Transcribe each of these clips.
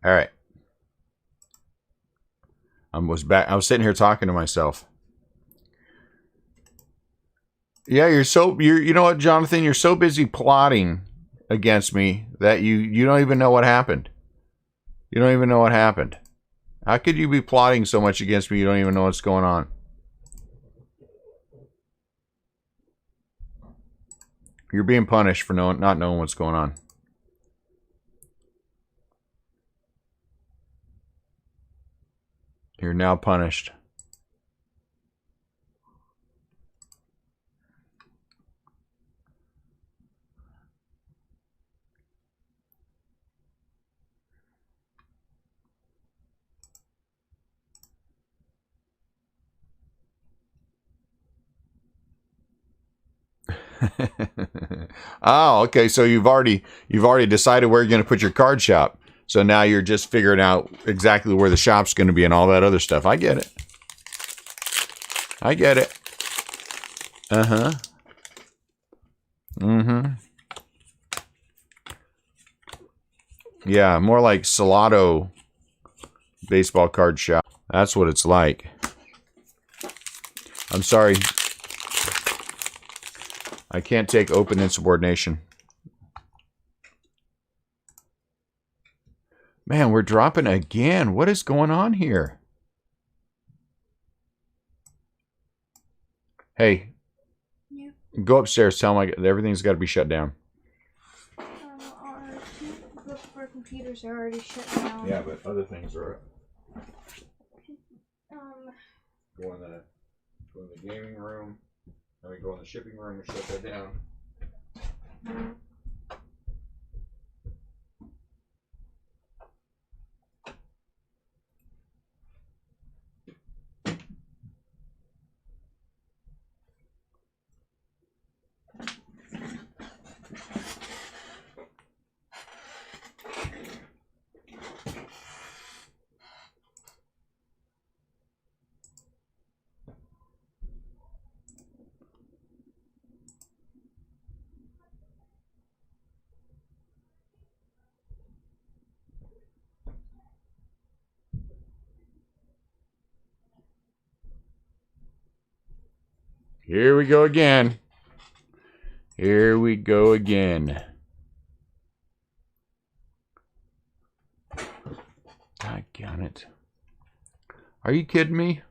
All right. I was sitting here talking to myself. Yeah, you know what, Jonathan? You're so busy plotting against me that you don't even know what happened. You don't even know what happened. How could you be plotting so much against me you don't even know what's going on? You're being punished for not knowing what's going on. You're now punished. Oh, okay. So you've already decided where you're going to put your card shop. So now you're just figuring out exactly where the shop's going to be and all that other stuff. I get it. I get it. Uh-huh. Mm-hmm. Yeah, more like Salado baseball card shop. That's what it's like. I'm sorry. I can't take open insubordination. Man, we're dropping again. What is going on here? Hey. Yeah. Go upstairs. Tell them everything's got to be shut down. Our computers are already shut down. Yeah, but other things are up. Go in the gaming room. Then we go in the shipping room and shut that down. Here we go again. Here we go again. Doggone it. Are you kidding me?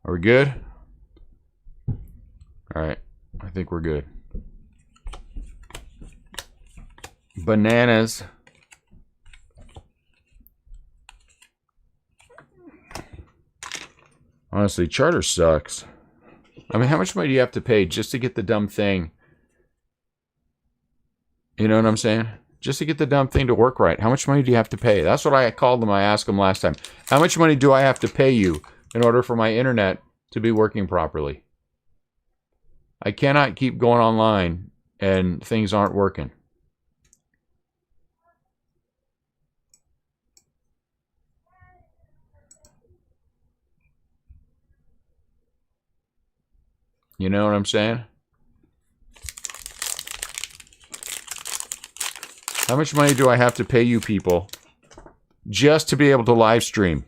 Are we good? All right. I think we're good. Bananas. Honestly, Charter sucks. I mean, how much money do you have to pay just to get the dumb thing? You know what I'm saying? Just to get the dumb thing to work right. How much money do you have to pay? That's what I called them. I asked them last time. How much money do I have to pay you in order for my internet to be working properly? I cannot keep going online and things aren't working. You know what I'm saying? How much money do I have to pay you people just to be able to live stream?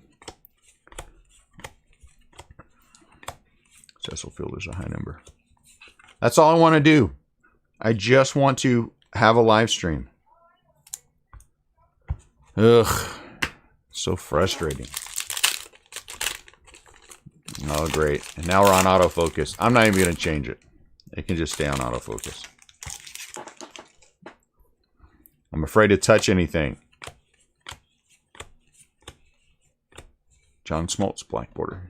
Cecil Fielder's a high number. That's all I want to do. I just want to have a live stream. Ugh. So frustrating. Oh, great. And now we're on autofocus. I'm not even going to change it. It can just stay on autofocus. I'm afraid to touch anything. John Smoltz black border.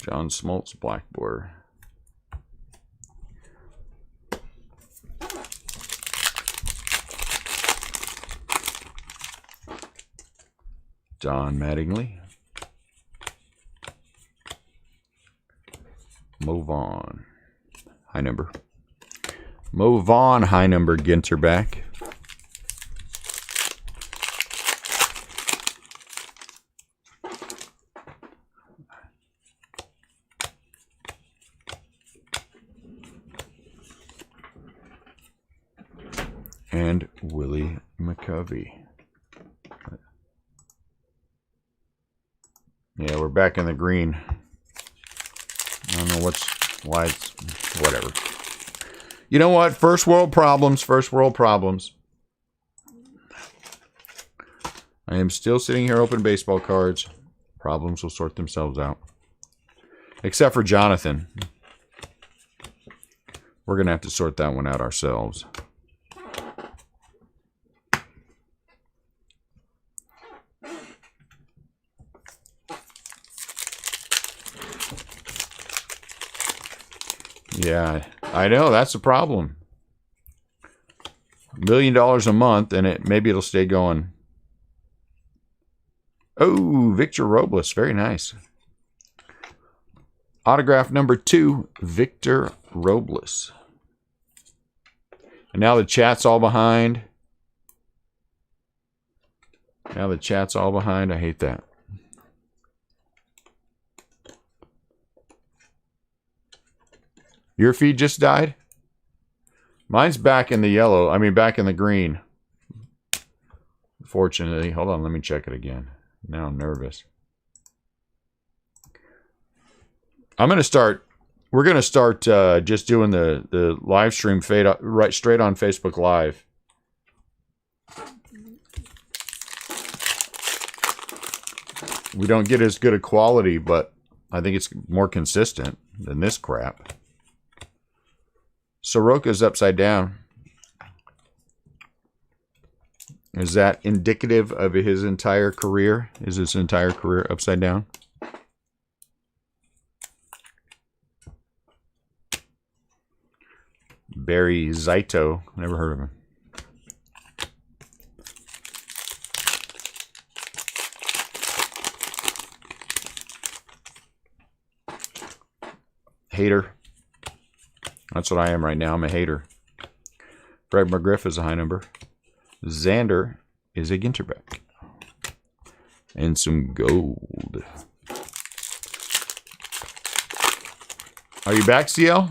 John Smoltz black border. Don Mattingly. Mo Vaughn. High number. Mo Vaughn, high number, Ginter back. And Willie McCovey. Yeah, we're back in the green. I don't know why it's whatever. You know what? First world problems, first world problems. I am still sitting here open baseball cards. Problems will sort themselves out. Except for Jonathan. We're going to have to sort that one out ourselves. Yeah, I know. That's the problem. $1 million a month, and maybe it'll stay going. Oh, Victor Robles. Very nice. Autograph number 2, Victor Robles. And now the chat's all behind. Now the chat's all behind. I hate that. Your feed just died? Mine's back in the yellow. I mean, back in the green. Fortunately. Hold on, let me check it again. Now I'm nervous. I'm going to start... We're going to start just doing the live stream fade right straight on Facebook Live. We don't get as good a quality, but I think it's more consistent than this crap. Soroka's upside down. Is that indicative of his entire career? Is his entire career upside down? Barry Zito. Never heard of him. Hater. That's what I am right now. I'm a hater. Greg McGriff is a high number. Xander is a Ginterback. And some gold. Are you back, CL?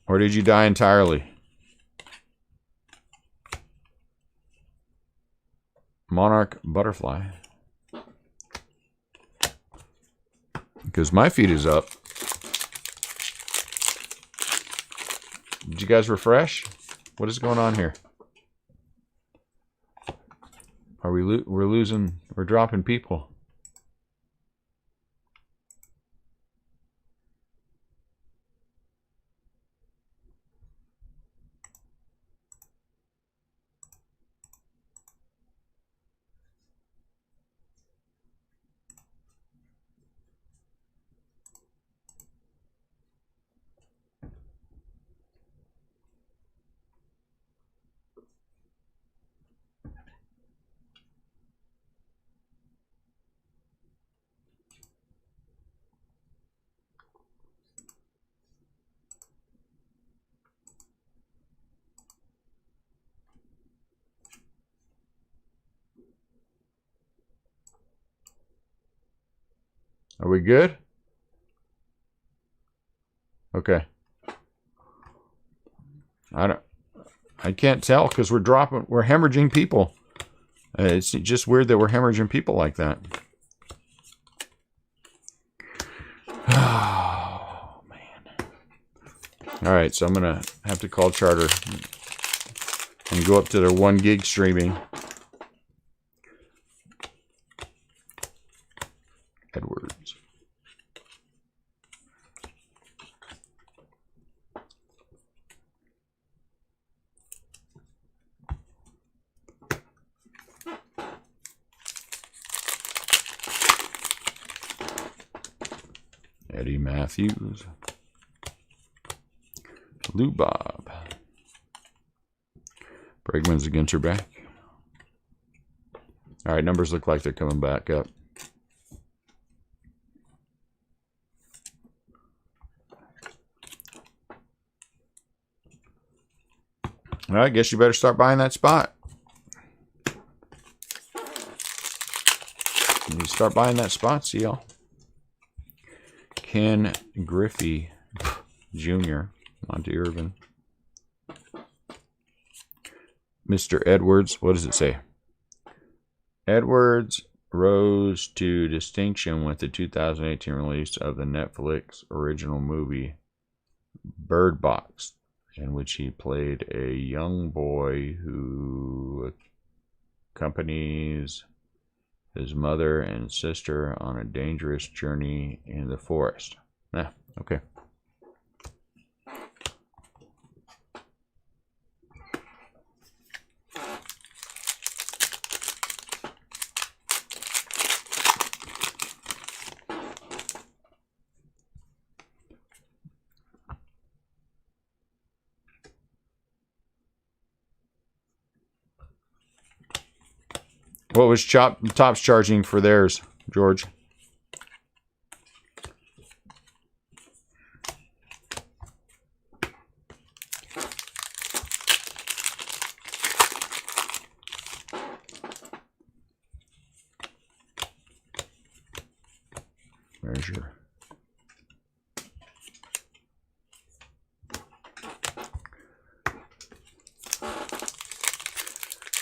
Or did you die entirely? Monarch Butterfly. Because my feed is up. Did you guys refresh? What is going on here? Are we're losing? We're dropping people. Are we good? Okay. I can't tell because we're hemorrhaging people. It's just weird that we're hemorrhaging people like that. Oh, man. All right, so I'm going to have to call Charter and go up to their 1 gig streaming. Edwards. Eddie Matthews. Lou Bob. Bregman's a Ginter back. All right, numbers look like they're coming back up. All right, I guess you better start buying that spot. You start buying that spot, see y'all. Ken Griffey Jr. Monty Irvin. Mr. Edwards, what does it say? Edwards rose to distinction with the 2018 release of the Netflix original movie Bird Box, in which he played a young boy who accompanies his mother and sister on a dangerous journey in the forest. Okay. What was Topps charging for theirs, George? Measure.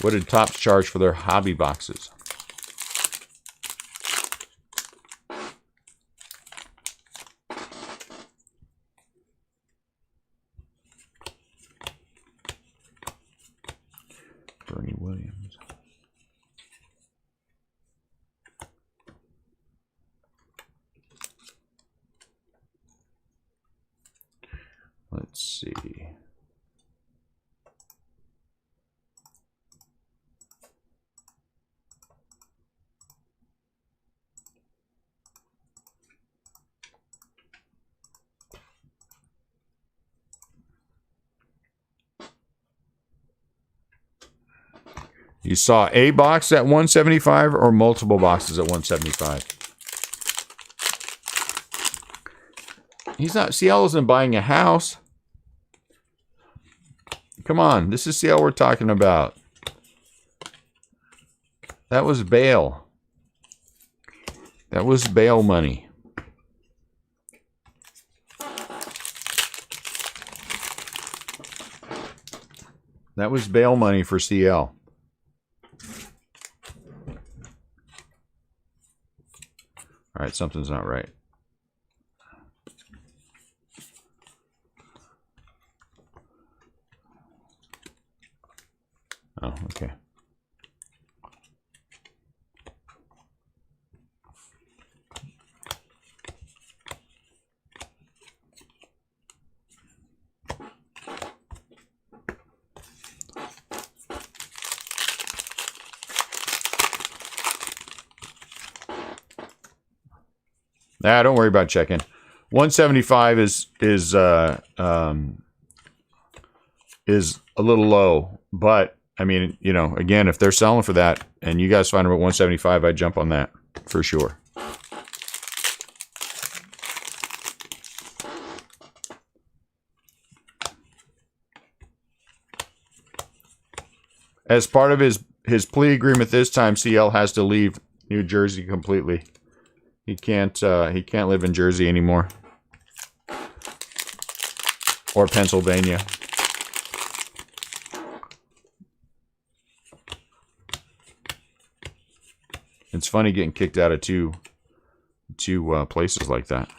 What did Topps charge for their hobby boxes? Bernie Williams. Let's see. You saw a box at 175 or multiple boxes at 175? CL isn't buying a house. Come on, this is CL we're talking about. That was bail. That was bail money. That was bail money for CL. All right, something's not right. Oh, okay. Nah, don't worry about checking. 175 is a little low, but I mean, you know, again, if they're selling for that and you guys find them at 175, I'd jump on that for sure. As part of his plea agreement this time, CL has to leave New Jersey completely. He can't live in Jersey anymore. Or Pennsylvania. It's funny getting kicked out of two places like that.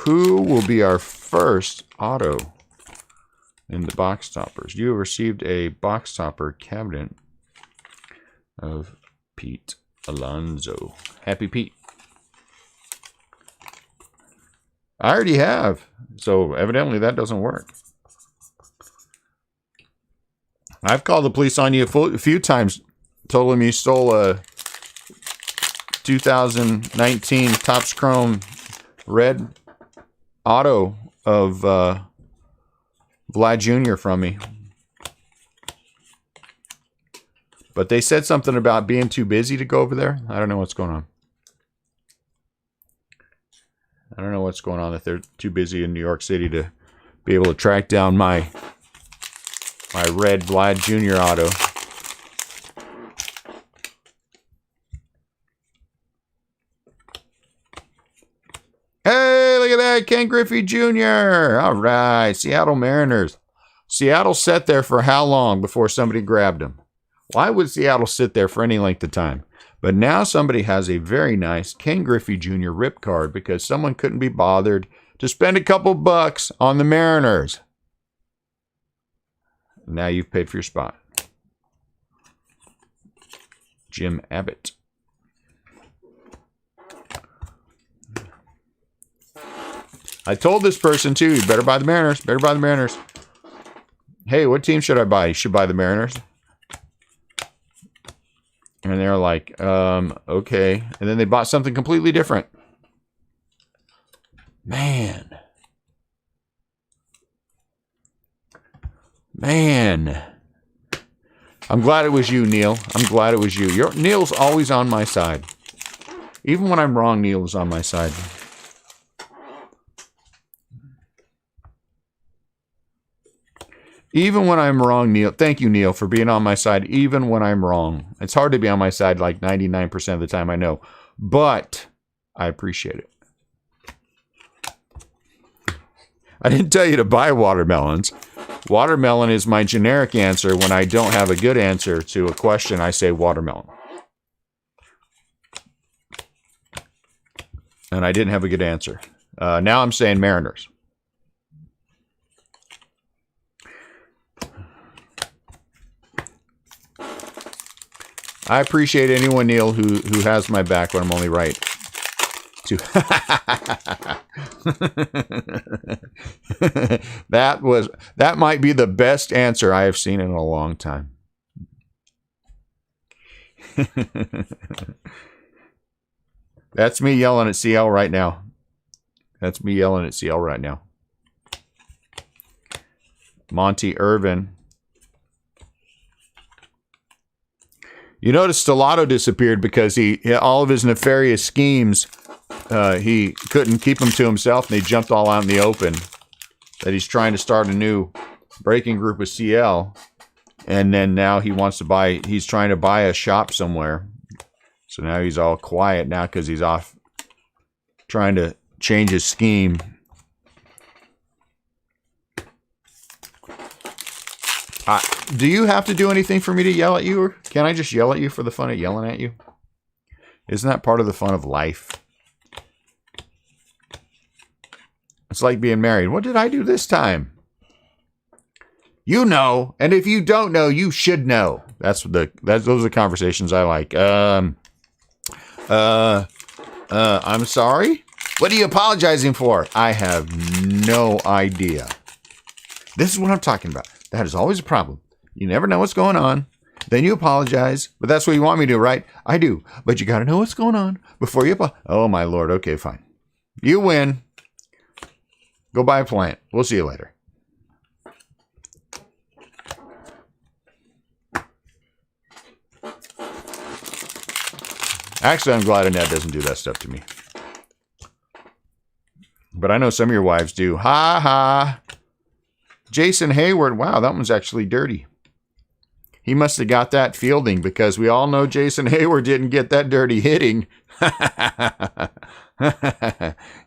who will be our first auto in the box toppers? You have received a box topper cabinet of Pete Alonso. Happy Pete. I already have. So evidently that doesn't work. I've called the police on you a few times. Told them you stole a 2019 Topps Chrome red auto of Vlad Jr. from me. But they said something about being too busy to go over there. I don't know what's going on. I don't know what's going on, if they're too busy in New York City to be able to track down my red Vlad Jr. auto. Hey, look at that, Ken Griffey Jr. All right, Seattle Mariners. Seattle sat there for how long before somebody grabbed him? Why would Seattle sit there for any length of time? But now somebody has a very nice Ken Griffey Jr. rip card because someone couldn't be bothered to spend a couple bucks on the Mariners. Now you've paid for your spot. Jim Abbott. I told this person too, you better buy the Mariners. Better buy the Mariners. Hey, what team should I buy? You should buy the Mariners. And they're like, okay. And then they bought something completely different. Man. I'm glad it was you, Neil. I'm glad it was you. Neil's always on my side. Even when I'm wrong, Neil is on my side. Even when I'm wrong, Neil. Thank you, Neil, for being on my side, even when I'm wrong. It's hard to be on my side like 99% of the time, I know. But I appreciate it. I didn't tell you to buy watermelons. Watermelon is my generic answer. When I don't have a good answer to a question, I say watermelon. And I didn't have a good answer. Now I'm saying Mariners. I appreciate anyone, Neil, who has my back when I'm only right. That might be the best answer I have seen in a long time. That's me yelling at CL right now. That's me yelling at CL right now. Monty Irvin. You notice Stellato disappeared because all of his nefarious schemes, he couldn't keep them to himself, and they jumped all out in the open. That he's trying to start a new breaking group with CL, and then now he's trying to buy a shop somewhere. So now he's all quiet now because he's off trying to change his scheme. Do you have to do anything for me to yell at you, or can I just yell at you for the fun of yelling at you? Isn't that part of the fun of life? It's like being married. What did I do this time? You know, and if you don't know, you should know. Those are the conversations I like. I'm sorry? What are you apologizing for? I have no idea. This is what I'm talking about. That is always a problem. You never know what's going on. Then you apologize. But that's what you want me to, right? I do. But you got to know what's going on before you apologize. Oh, my Lord. Okay, fine. You win. Go buy a plant. We'll see you later. Actually, I'm glad Annette doesn't do that stuff to me. But I know some of your wives do. Ha ha. Jason Hayward. Wow, that one's actually dirty. He must have got that fielding because we all know Jason Hayward didn't get that dirty hitting.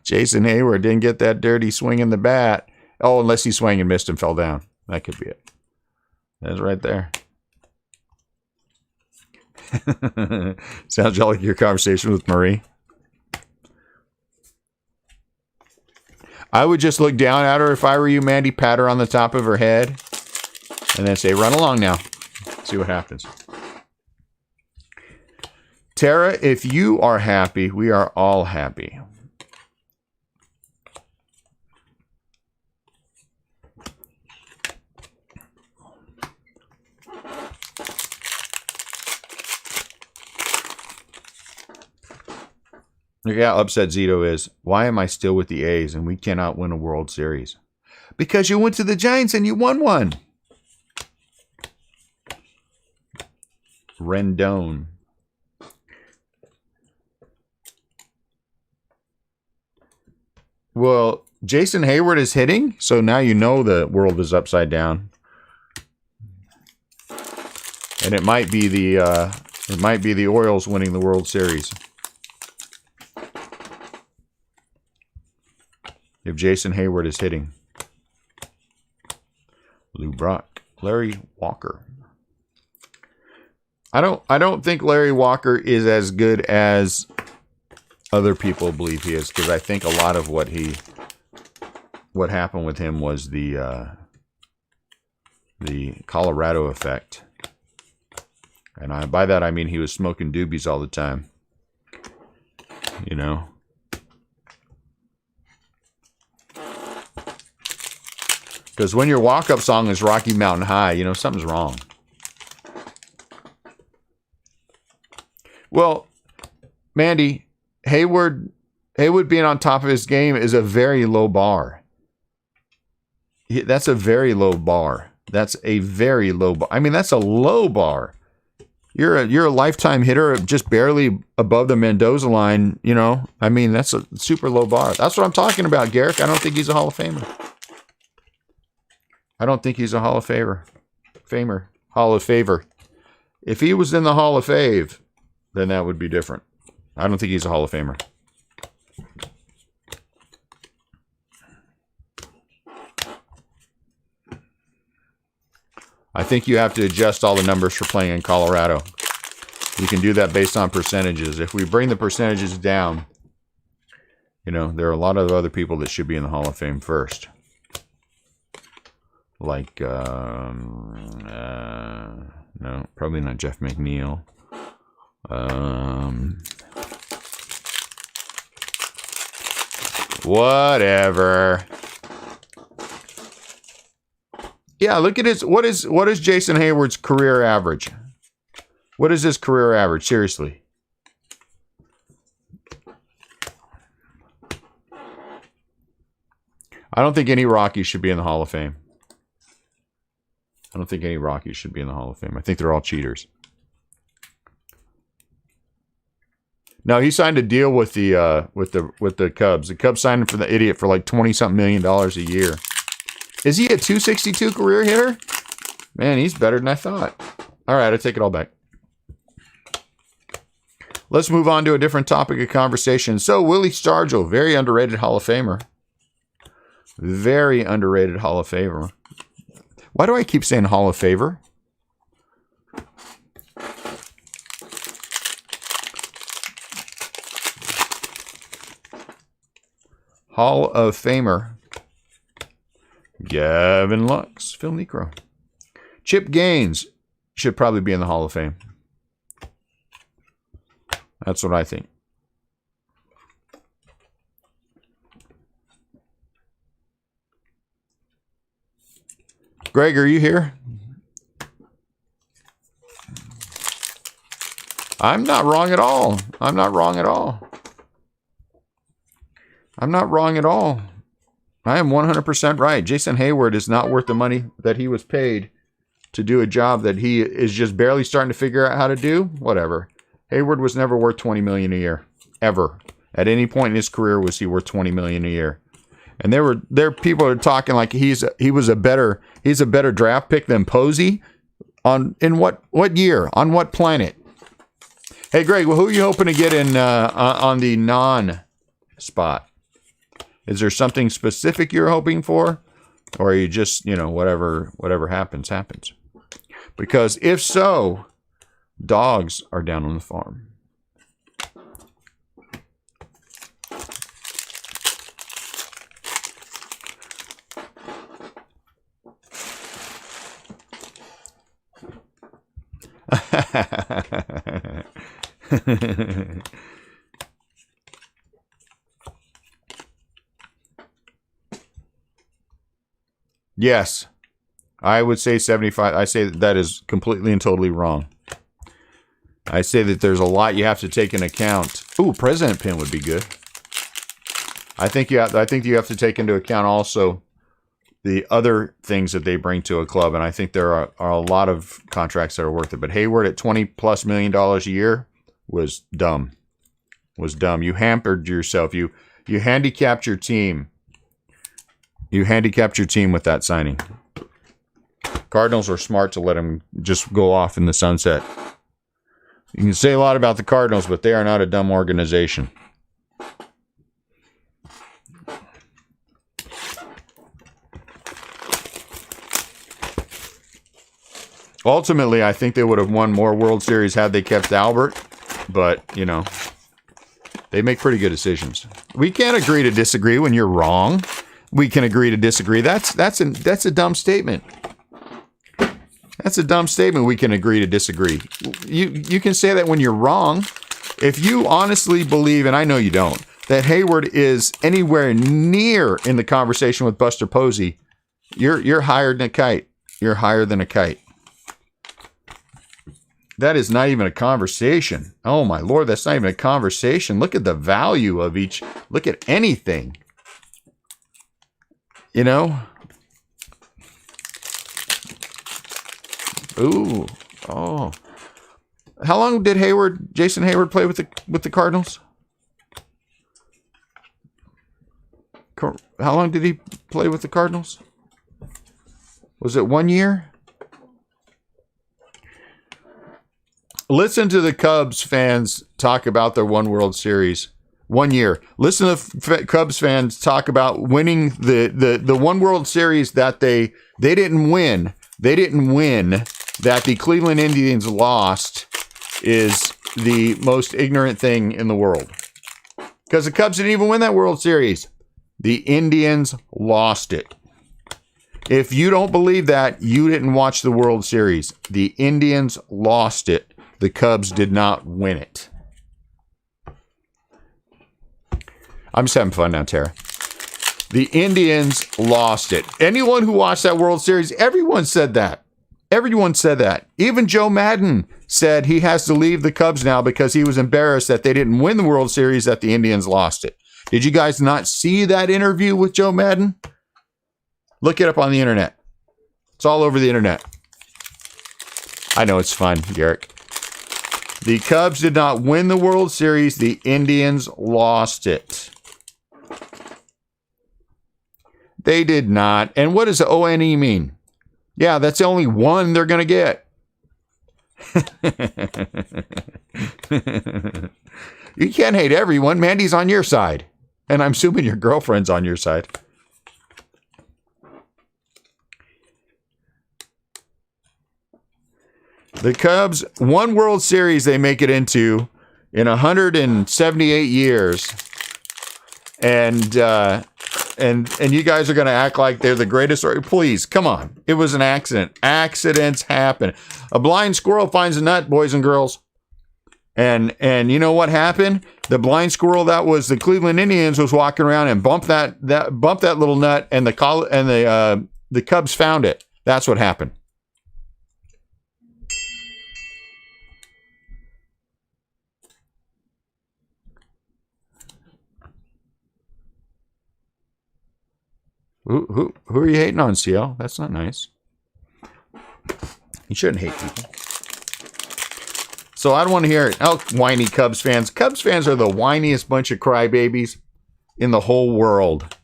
Jason Hayward didn't get that dirty swinging the bat. Oh, unless he swung and missed and fell down. That could be it. That's right there. Sounds like your conversation with Marie. I would just look down at her if I were you, Mandy, pat her on the top of her head, and then say, run along now. See what happens. Tara, if you are happy, we are all happy. Look how upset Zito is. Why am I still with the A's and we cannot win a World Series? Because you went to the Giants and you won one. Rendon. Well, Jason Hayward is hitting, so now you know the world is upside down. And it might be the Orioles winning the World Series. If Jason Hayward is hitting. Lou Brock. Larry Walker. I don't think Larry Walker is as good as other people believe he is, because I think a lot of what happened with him was the Colorado effect. And by that I mean he was smoking doobies all the time. You know. Because when your walk-up song is Rocky Mountain High, you know, something's wrong. Well, Mandy, Hayward being on top of his game is a very low bar. That's a very low bar. That's a very low bar. I mean, that's a low bar. You're a lifetime hitter just barely above the Mendoza line, you know. I mean, that's a super low bar. That's what I'm talking about, Garrick. I don't think he's a Hall of Famer. I don't think he's a Hall of Famer. Hall of Favor. If he was in the Hall of Fave, then that would be different. I don't think he's a Hall of Famer. I think you have to adjust all the numbers for playing in Colorado. You can do that based on percentages. If we bring the percentages down, you know, there are a lot of other people that should be in the Hall of Fame first. Like, no, probably not Jeff McNeil. Whatever. Yeah, look at his. What is Jason Hayward's career average? What is his career average? Seriously. I don't think any Rockies should be in the Hall of Fame. I don't think any Rockies should be in the Hall of Fame. I think they're all cheaters. No, he signed a deal with the Cubs. The Cubs signed him for the idiot for like $20-something million a year. Is he a 262 career hitter? Man, he's better than I thought. All right, I take it all back. Let's move on to a different topic of conversation. So, Willie Stargell, very underrated Hall of Famer. Very underrated Hall of Famer. Why do I keep saying Hall of Favor? Hall of Famer. Gavin Lux. Phil Necro. Chip Gaines should probably be in the Hall of Fame. That's what I think. Greg, are you here? I'm not wrong at all. I'm not wrong at all. I'm not wrong at all. I am 100% right. Jason Hayward is not worth the money that he was paid to do a job that he is just barely starting to figure out how to do. Whatever. Hayward was never worth $20 million a year. Ever. At any point in his career was he worth $20 million a year. And there people are talking like he's a better draft pick than Posey. In what year? On what planet? Hey Greg, well, who are you hoping to get in on the non-spot? Is there something specific you're hoping for? Or are you just, you know, whatever happens, happens? Because if so, dogs are down on the farm. Yes, I would say 75. I say that is completely and totally wrong. I say that there's a lot you have to take into account. Ooh, president pin would be good. I think you have to take into account also the other things that they bring to a club, and I think there are a lot of contracts that are worth it. But Hayward at $20+ million a year was dumb. You hampered yourself. You handicapped your team. You handicapped your team with that signing. Cardinals were smart to let him just go off in the sunset. You can say a lot about the Cardinals, but they are not a dumb organization. Ultimately, I think they would have won more World Series had they kept Albert, but, you know, they make pretty good decisions. We can't agree to disagree when you're wrong. We can agree to disagree. That's a dumb statement. That's a dumb statement. We can agree to disagree. You can say that when you're wrong. If you honestly believe, and I know you don't, that Hayward is anywhere near in the conversation with Buster Posey, you're higher than a kite. You're higher than a kite. That is not even a conversation. Oh my Lord, that's not even a conversation. Look at the value of each. Look at anything. You know? Ooh. Oh. How long did Jason Hayward play with the Cardinals? How long did he play with the Cardinals? Was it 1 year? Listen to the Cubs fans talk about their one World Series. 1 year. Listen to Cubs fans talk about winning the one World Series that they didn't win. They didn't win. That the Cleveland Indians lost is the most ignorant thing in the world. Because the Cubs didn't even win that World Series. The Indians lost it. If you don't believe that, you didn't watch the World Series. The Indians lost it. The Cubs did not win it. I'm just having fun now, Tara. The Indians lost it. Anyone who watched that World Series, everyone said that. Everyone said that. Even Joe Madden said he has to leave the Cubs now because he was embarrassed that they didn't win the World Series, that the Indians lost it. Did you guys not see that interview with Joe Madden? Look it up on the internet. It's all over the internet. I know it's fun, Garrick. The Cubs did not win the World Series. The Indians lost it. They did not. And what does the ONE mean? Yeah, that's the only one they're going to get. You can't hate everyone. Mandy's on your side. And I'm assuming your girlfriend's on your side. The Cubs, one World Series they make it into in 178 years. And you guys are going to act like they're the greatest. Please, come on. It was an accident. Accidents happen. A blind squirrel finds a nut, boys and girls. And you know what happened? The blind squirrel that was the Cleveland Indians was walking around and bumped that little nut, and the Cubs found it. That's what happened. Who are you hating on, CL? That's not nice. You shouldn't hate people. So I don't want to hear it. Oh, whiny Cubs fans. Cubs fans are the whiniest bunch of crybabies in the whole world.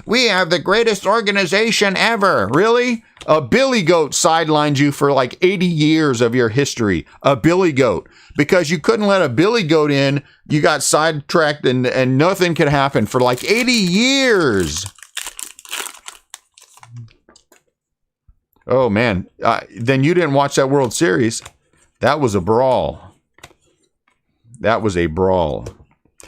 We have the greatest organization ever. Really? A billy goat sidelined you for like 80 years of your history. A billy goat. Because you couldn't let a billy goat in. You got sidetracked and nothing could happen for like 80 years. Oh, man. Then you didn't watch that World Series. That was a brawl. That was a brawl.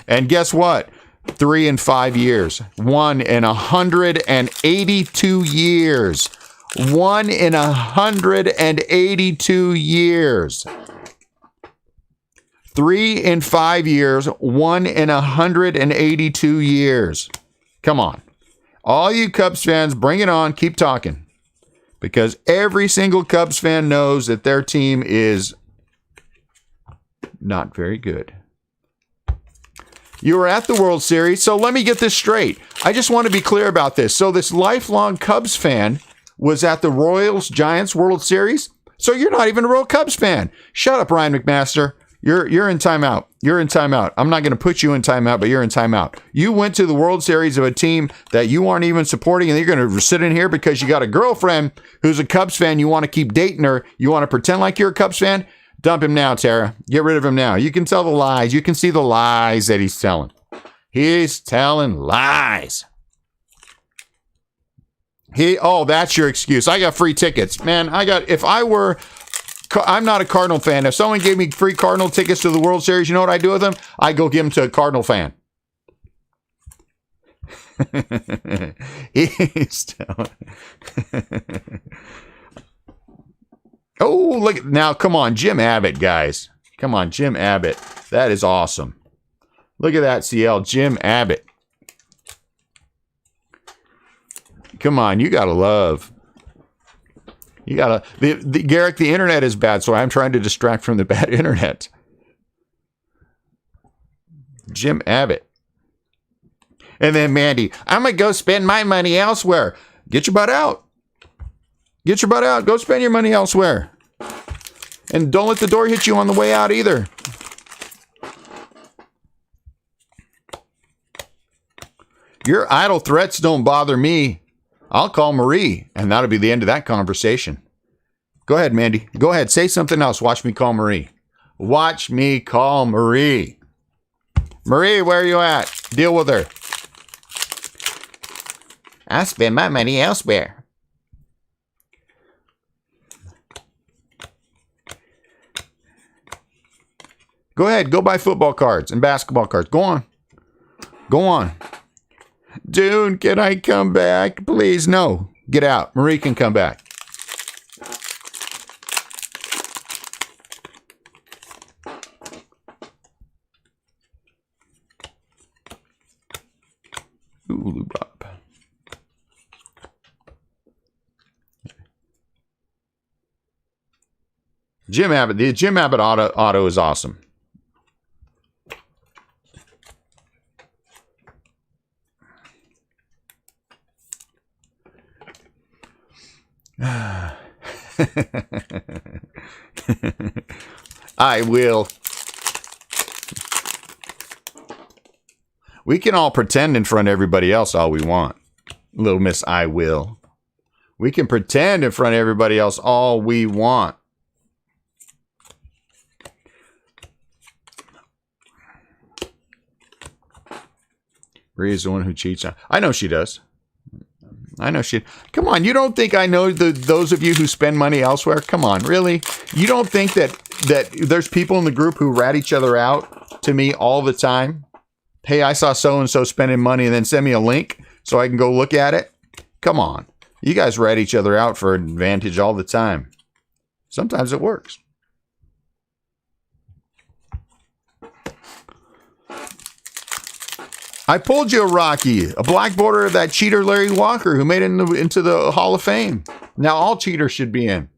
And guess what? 3 in 5 years. 1 in 182 years. 1 in 182 years. 3 in 5 years, 1 in 182 years. Come on. All you Cubs fans, bring it on. Keep talking. Because every single Cubs fan knows that their team is not very good. You were at the World Series, so let me get this straight. I just want to be clear about this. So this lifelong Cubs fan was at the Royals-Giants World Series? So you're not even a real Cubs fan. Shut up, Ryan McMaster. You're in timeout. You're in timeout. I'm not going to put you in timeout, but you're in timeout. You went to the World Series of a team that you aren't even supporting, and you're going to sit in here because you got a girlfriend who's a Cubs fan. You want to keep dating her. You want to pretend like you're a Cubs fan? Dump him now, Tara. Get rid of him now. You can tell the lies. You can see the lies that he's telling. He's telling lies. Oh, that's your excuse. I got free tickets. Man, I'm not a Cardinal fan. If someone gave me free Cardinal tickets to the World Series, you know what I do with them? I go give them to a Cardinal fan. He's telling. Oh, look. Now, come on. Jim Abbott, guys. Come on, Jim Abbott. That is awesome. Look at that, CL. Jim Abbott. Come on. You got to love. You got to. Garrick, the internet is bad, so I'm trying to distract from the bad internet. Jim Abbott. And then Mandy, I'm going to go spend my money elsewhere. Get your butt out. Get your butt out. Go spend your money elsewhere. And don't let the door hit you on the way out either. Your idle threats don't bother me. I'll call Marie, and that'll be the end of that conversation. Go ahead, Mandy. Go ahead. Say something else. Watch me call Marie. Watch me call Marie. Marie, where are you at? Deal with her. I spend my money elsewhere. Go ahead. Go buy football cards and basketball cards. Go on. Go on. Dune, can I come back? Please, no. Get out. Marie can come back. Ooh, Bob. Jim Abbott. The Jim Abbott auto is awesome. I will. We can all pretend in front of everybody else all we want. Little Miss I Will. We can pretend in front of everybody else all we want. Maria's the one who cheats. I know she does. I know she. Come on, you don't think I know those of you who spend money elsewhere? Come on, really? You don't think that there's people in the group who rat each other out to me all the time? Hey, I saw so-and-so spending money, and then send me a link so I can go look at it? Come on. You guys rat each other out for advantage all the time. Sometimes it works. I pulled you a Rocky, a black border of that cheater Larry Walker who made it into the Hall of Fame. Now all cheaters should be in.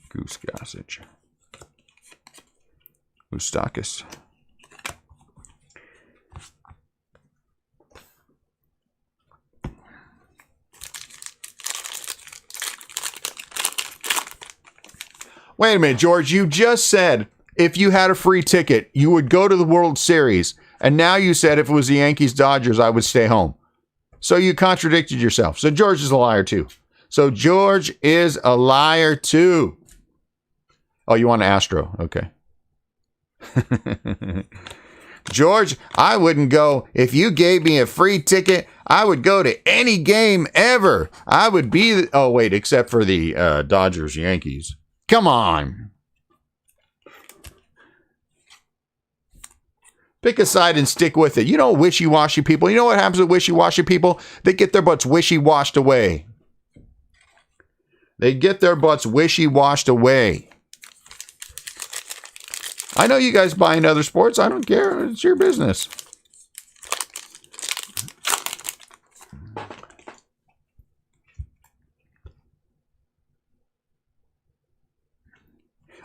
Goose Gossage. Moustakis. Wait a minute, George. You just said if you had a free ticket, you would go to the World Series. And now you said if it was the Yankees-Dodgers, I would stay home. So you contradicted yourself. So George is a liar, too. So George is a liar, too. Oh, you want an Astro? Okay. George, I wouldn't go. If you gave me a free ticket, I would go to any game ever. I would be... Oh, wait, except for the Dodgers-Yankees. Come on. Pick a side and stick with it. You know wishy-washy people. You know what happens with wishy-washy people? They get their butts wishy-washed away. They get their butts wishy-washed away. I know you guys buy into other sports. I don't care. It's your business.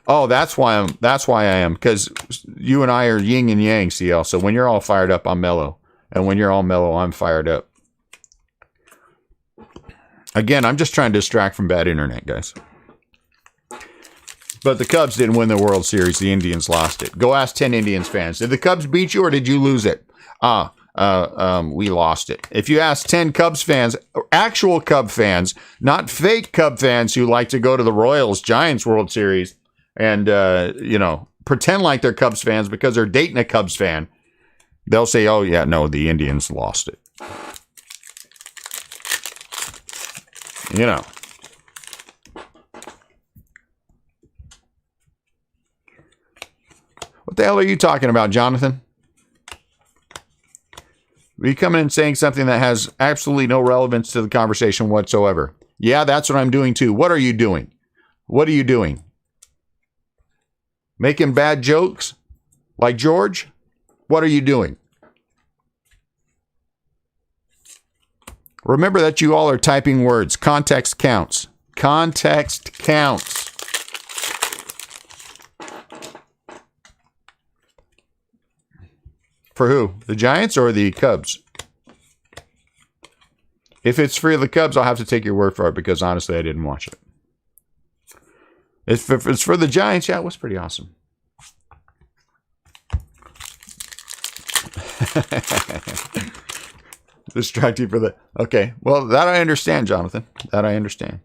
Oh, that's why I am, because you and I are yin and yang, CL. So when you're all fired up, I'm mellow. And when you're all mellow, I'm fired up. Again, I'm just trying to distract from bad internet, guys. But the Cubs didn't win the World Series. The Indians lost it. Go ask 10 Indians fans. Did the Cubs beat you or did you lose it? We lost it. If you ask 10 Cubs fans, actual Cub fans, not fake Cub fans who like to go to the Royals Giants World Series and, pretend like they're Cubs fans because they're dating a Cubs fan, they'll say, oh, yeah, no, the Indians lost it. You know. What the hell are you talking about, Jonathan? Are you coming in saying something that has absolutely no relevance to the conversation whatsoever? Yeah, that's what I'm doing too. What are you doing? What are you doing? Making bad jokes? Like George? What are you doing? Remember that you all are typing words. Context counts. Context counts. For who? The Giants or the Cubs? If it's for the Cubs, I'll have to take your word for it because honestly, I didn't watch it. If it's for the Giants, yeah, it was pretty awesome. Distract you for the... Okay, well, that I understand, Jonathan. That I understand.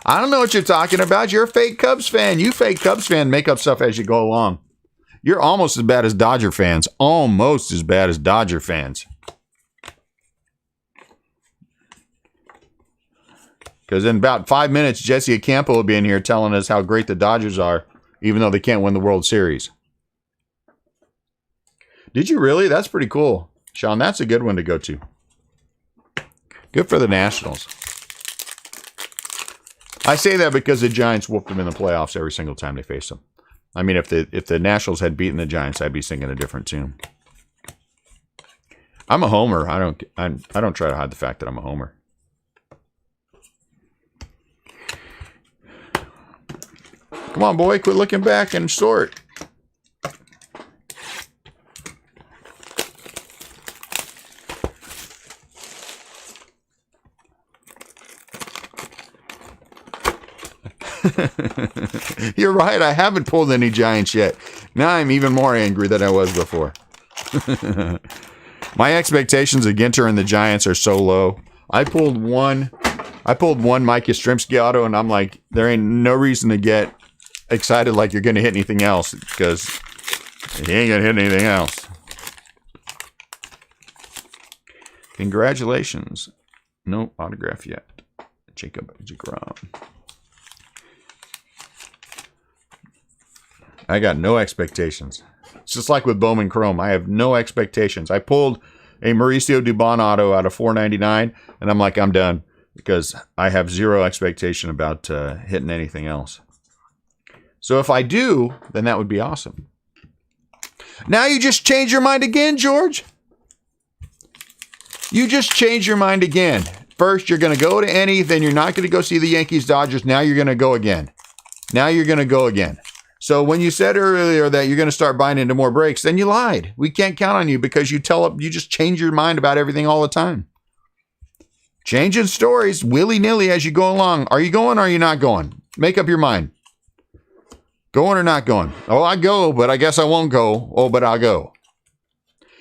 I don't know what you're talking about. You're a fake Cubs fan. You fake Cubs fan make up stuff as you go along. You're almost as bad as Dodger fans. Almost as bad as Dodger fans. Because in about 5 minutes, Jesse Ocampo will be in here telling us how great the Dodgers are, even though they can't win the World Series. Did you really? That's pretty cool. Sean, that's a good one to go to. Good for the Nationals. I say that because the Giants whooped them in the playoffs every single time they faced them. I mean, if the Nationals had beaten the Giants, I'd be singing a different tune. I'm a homer. I don't try to hide the fact that I'm a homer. Come on, boy, quit looking back and sort. You're right, I haven't pulled any Giants yet. Now I'm even more angry than I was before. My expectations of Ginter and the Giants are so low. I pulled one Mike Yastrzemski auto, and I'm like, there ain't no reason to get excited like you're going to hit anything else, because he ain't going to hit anything else. Congratulations. No autograph yet. Jacob Jagrom. I got no expectations. It's just like with Bowman Chrome. I have no expectations. I pulled a Mauricio Dubon auto out of $4.99, and I'm like, I'm done, because I have zero expectation about hitting anything else. So if I do, then that would be awesome. Now you just change your mind again, George? You just change your mind again. First, you're going to go to any, then you're not going to go see the Yankees, Dodgers. Now you're going to go again. Now you're going to go again. So when you said earlier that you're going to start buying into more breaks, then you lied. We can't count on you because you just change your mind about everything all the time. Changing stories willy-nilly as you go along. Are you going or are you not going? Make up your mind. Going or not going? Oh, I go, but I guess I won't go. Oh, but I'll go.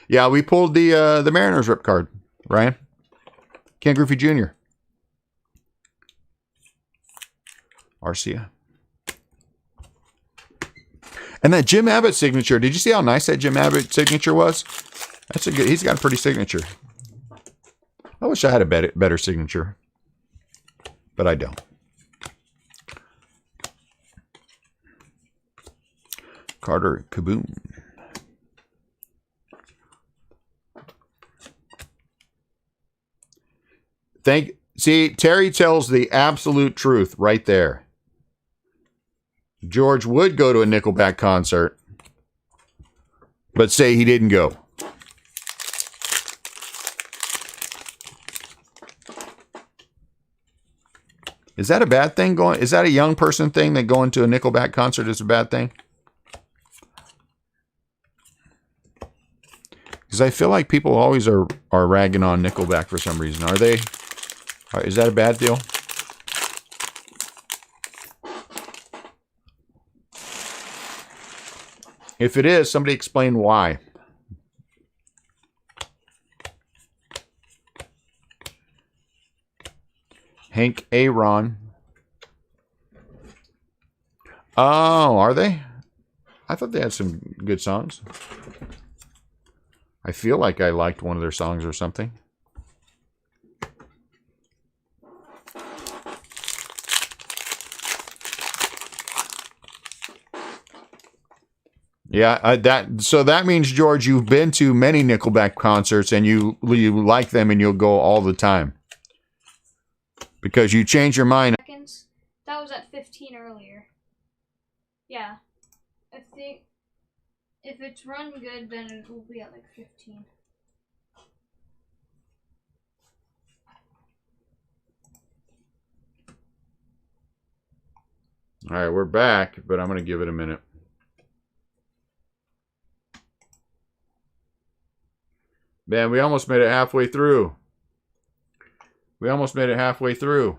Yeah, we pulled the Mariners rip card, Ryan. Ken Griffey Jr. Arcia. And that Jim Abbott signature, did you see how nice that Jim Abbott signature was? That's a good. He's got a pretty signature. I wish I had a better signature, but I don't. Carter Kaboom. See, Terry tells the absolute truth right there. George would go to a Nickelback concert, but say he didn't go. Is that a bad thing going? Is that a young person thing that going to a Nickelback concert is a bad thing? Because I feel like people always are ragging on Nickelback for some reason. Are they? Is that a bad deal? If it is, somebody explain why. Hank Aaron. Oh, are they? I thought they had some good songs. I feel like I liked one of their songs or something. Yeah, so that means, George, you've been to many Nickelback concerts and you like them and you'll go all the time. Because you change your mind. Seconds. That was at 15 earlier. Yeah. I think if it's run good, then it will be at like 15. All right, we're back, but I'm going to give it a minute. Man, we almost made it halfway through. We almost made it halfway through.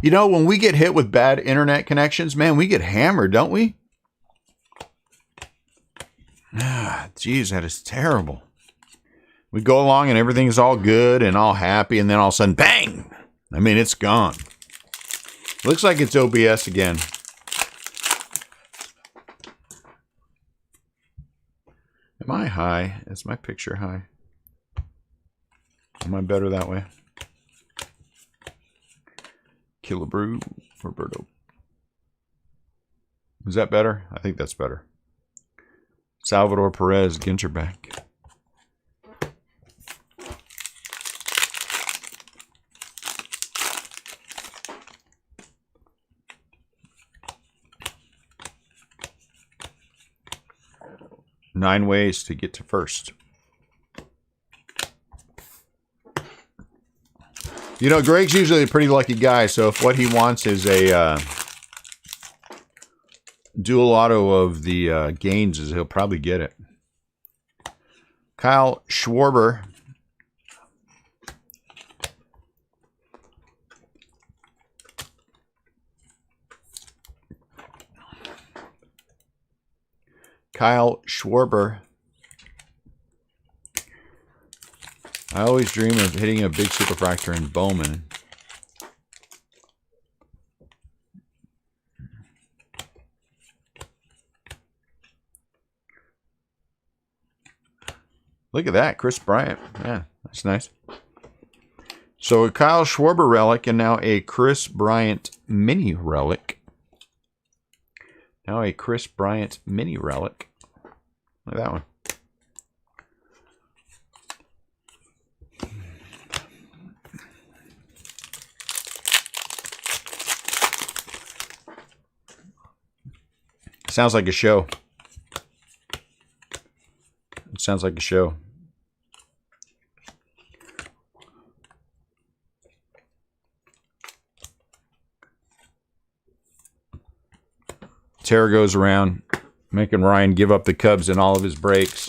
You know, when we get hit with bad internet connections, man, we get hammered, don't we? Ah, geez, that is terrible. We go along and everything's all good and all happy, and then all of a sudden, bang! I mean, it's gone. Looks like it's OBS again. Am I high? Is my picture high? Am I better that way? Killabrew, Roberto. Is that better? I think that's better. Salvador Perez, Ginter back. Nine ways to get to first. You know, Greg's usually a pretty lucky guy, so if what he wants is a dual auto of the gains, he'll probably get it. Kyle Schwarber. Kyle Schwarber. I always dream of hitting a big superfractor in Bowman. Look at that, Chris Bryant. Yeah, that's nice. So a Kyle Schwarber relic and now a Chris Bryant mini relic. Now a Chris Bryant mini relic. Look at that one. Sounds like a show. It sounds like a show. Tara goes around making Ryan give up the Cubs in all of his breaks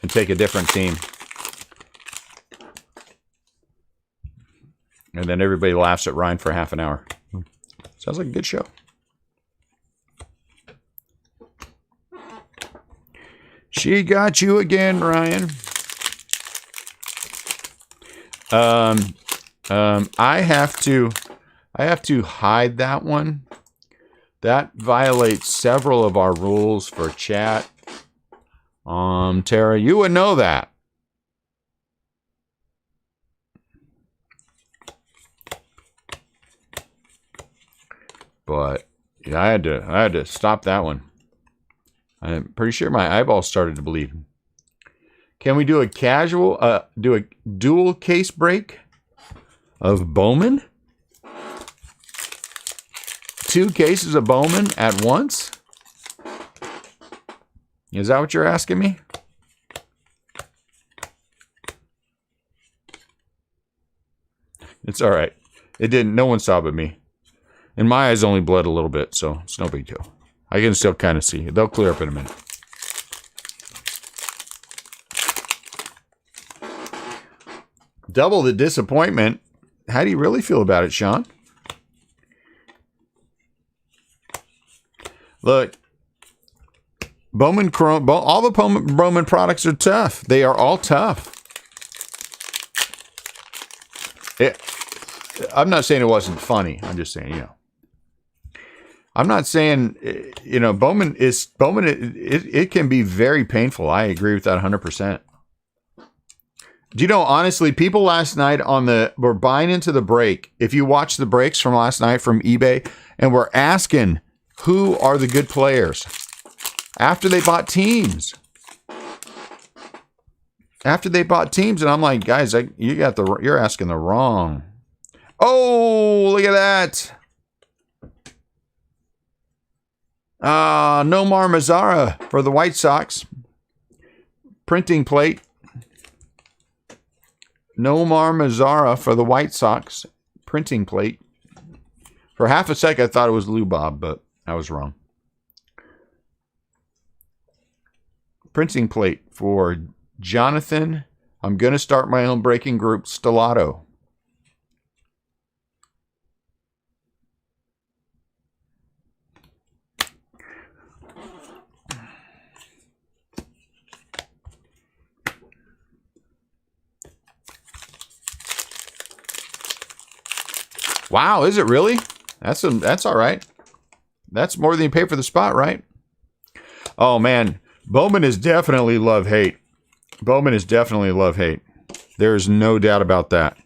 and take a different team. And then everybody laughs at Ryan for half an hour. Sounds like a good show. She got you again, Ryan. I have to hide that one. That violates several of our rules for chat. Tara, you would know that. But yeah, I had to stop that one. I'm pretty sure my eyeballs started to bleed. Can we do a dual case break of Bowman? 2 cases of Bowman at once? Is that what you're asking me? It's all right. It didn't. No one saw but me. And my eyes only bled a little bit, so it's no big deal. I can still kind of see. They'll clear up in a minute. Double the disappointment. How do you really feel about it, Sean? Look, Bowman Chrome, all the Bowman products are tough. They are all tough. I'm not saying it wasn't funny. I'm just saying, I'm not saying, Bowman, it can be very painful. I agree with that 100%. Do you know, honestly, people last night were buying into the break. If you watch the breaks from last night from eBay, and we're asking who are the good players after they bought teams. And I'm like, guys, you're asking the wrong. Oh, look at that. Nomar Mazara for the White Sox. Printing plate. Nomar Mazara for the White Sox. Printing plate. For half a second, I thought it was Lou Bob, but I was wrong. Printing plate for Jonathan. I'm going to start my own breaking group, Stellato. Wow, is it really? That's all right. That's more than you pay for the spot, right? Oh man, Bowman is definitely love-hate. There's no doubt about that.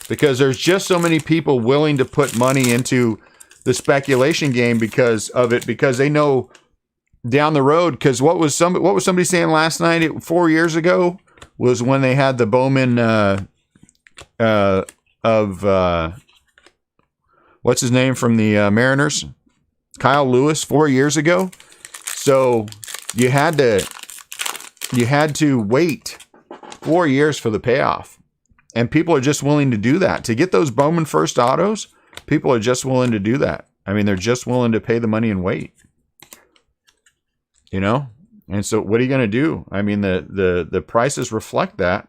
Because there's just so many people willing to put money into the speculation game because of it, because they know down the road, because what was somebody saying last night 4 years ago was when they had the Bowman what's his name from the Mariners? Kyle Lewis 4 years ago. So you had to wait 4 years for the payoff. And people are just willing to do that. To get those Bowman first autos, people are just willing to do that. I mean, they're just willing to pay the money and wait. And so what are you going to do? I mean, the prices reflect that.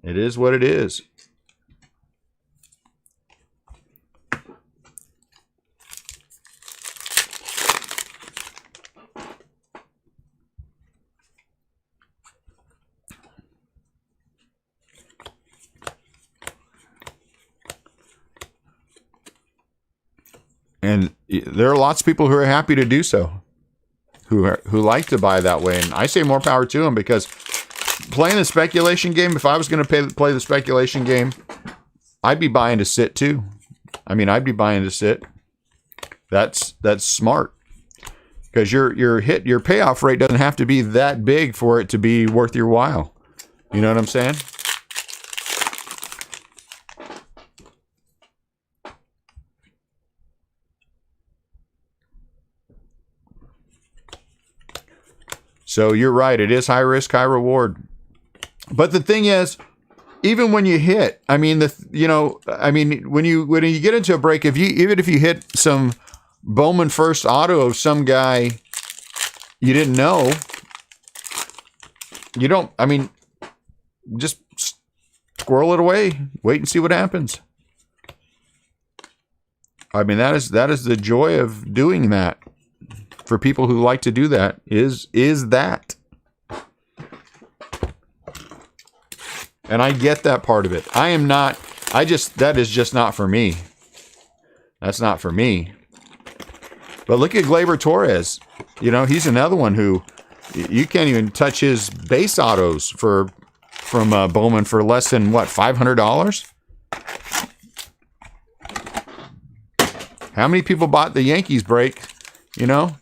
It is what it is. And there are lots of people who are happy to do so, who like to buy that way. And I say more power to them, because playing the speculation game, if I was going to play the speculation game, I'd be buying to sit too. I mean, I'd be buying to sit. That's smart, because your payoff rate doesn't have to be that big for it to be worth your while. You know what I'm saying? So you're right. It is high risk, high reward. But the thing is, even when you hit, I mean, when you get into a break, even if you hit some Bowman first auto of some guy you didn't know, just squirrel it away. Wait and see what happens. I mean, that is the joy of doing that. For people who like to do that, is that. And I get that part of it. That is just not for me. That's not for me. But look at Gleyber Torres. You know, he's another one who you can't even touch his base autos from Bowman for less than, what, $500? How many people bought the Yankees break, you know?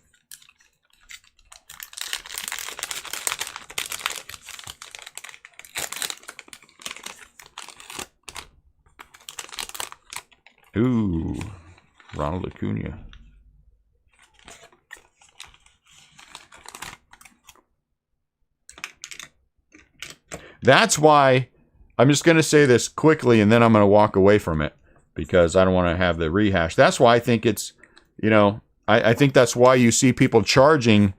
Ooh, Ronald Acuna. That's why I'm just going to say this quickly and then I'm going to walk away from it because I don't want to have the rehash. That's why I think it's, you know, I think that's why you see people charging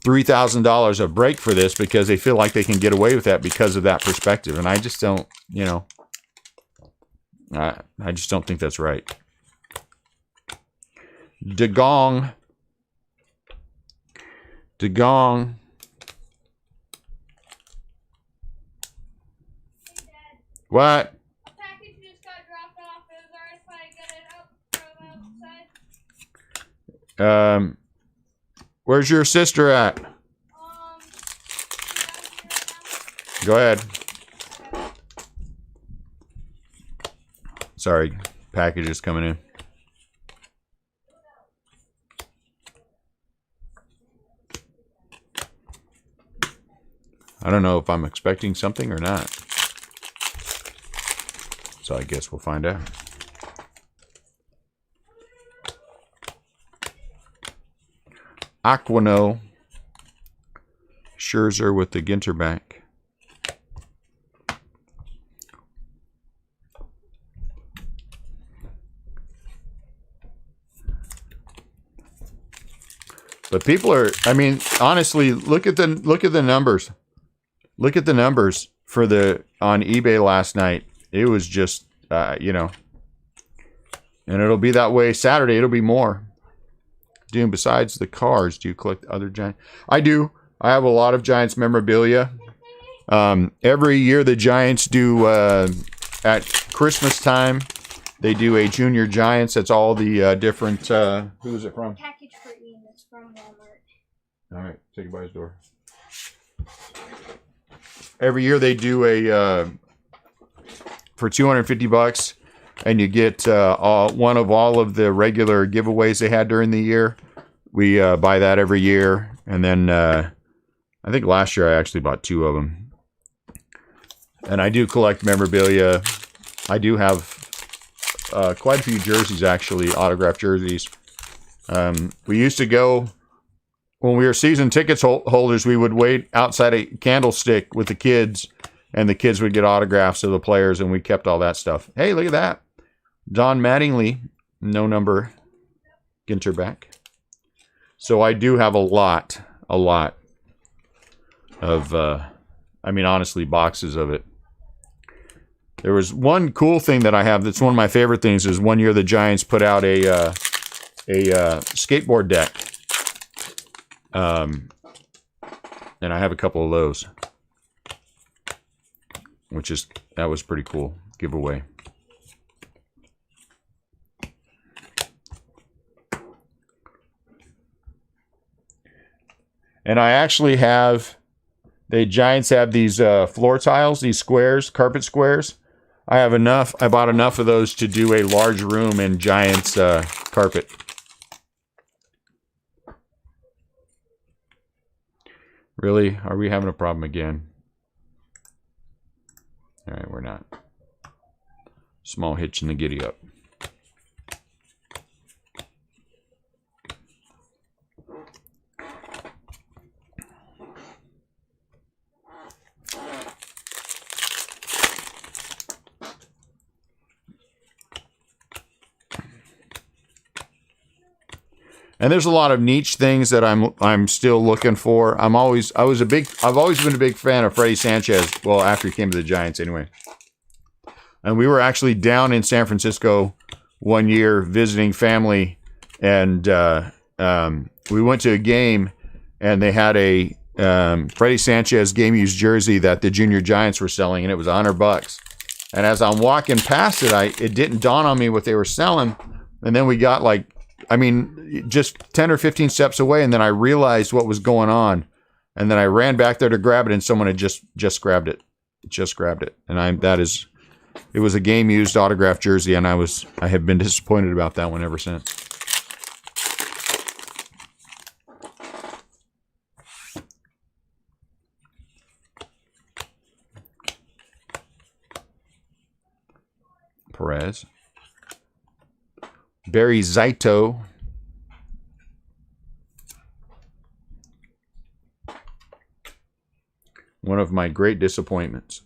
$3,000 a break for this because they feel like they can get away with that because of that perspective. And I just don't, you know, I just don't think that's right. DeGong. What? A package just got dropped off. Is there if I get it up from outside? Where's your sister at? Go ahead. Sorry, package is coming in. I don't know if I'm expecting something or not. So I guess we'll find out. Aquino. Scherzer with the Ginter back. But people are, I mean, honestly, look at the numbers. Look at the numbers for on eBay last night. It was just, you know, and it'll be that way Saturday. It'll be more. Doing besides the cars, do you collect other Giants? I do. I have a lot of Giants memorabilia. Every year the Giants do, at Christmas time, they do a Junior Giants. That's all the different, who's it from? Package for Ian. It's from Walmart. All right, take it by his door. Every year they do a, for $250, and you get one of all of the regular giveaways they had during the year. We buy that every year, and then I think last year I actually bought 2 of them. And I do collect memorabilia. I do have quite a few jerseys, actually, autographed jerseys. We used to go, when we were season tickets holders, we would wait outside a Candlestick with the kids, and the kids would get autographs of the players, and we kept all that stuff. Hey, look at that. Don Mattingly, no number, Ginter back. So I do have a lot of, I mean, honestly, boxes of it. There was one cool thing that I have that's one of my favorite things is one year the Giants put out a skateboard deck. And I have a couple of those. That was pretty cool giveaway. And I actually have, the Giants have these floor tiles, these squares, carpet squares. I bought enough of those to do a large room in Giants carpet. Really? Are we having a problem again? All right, we're not. Small hitch in the giddy up. And there's a lot of niche things that I'm still looking for. I've always been a big fan of Freddie Sanchez. Well, after he came to the Giants anyway. And we were actually down in San Francisco one year visiting family, and we went to a game, and they had a Freddie Sanchez game used jersey that the Junior Giants were selling, and it was $100. And as I'm walking past it, it didn't dawn on me what they were selling. And then we got like, I mean, just 10 or 15 steps away, and then I realized what was going on. And then I ran back there to grab it, and someone had just grabbed it. Just grabbed it. And it was a game used autographed jersey, and I have been disappointed about that one ever since. Perez. Barry Zito. One of my great disappointments.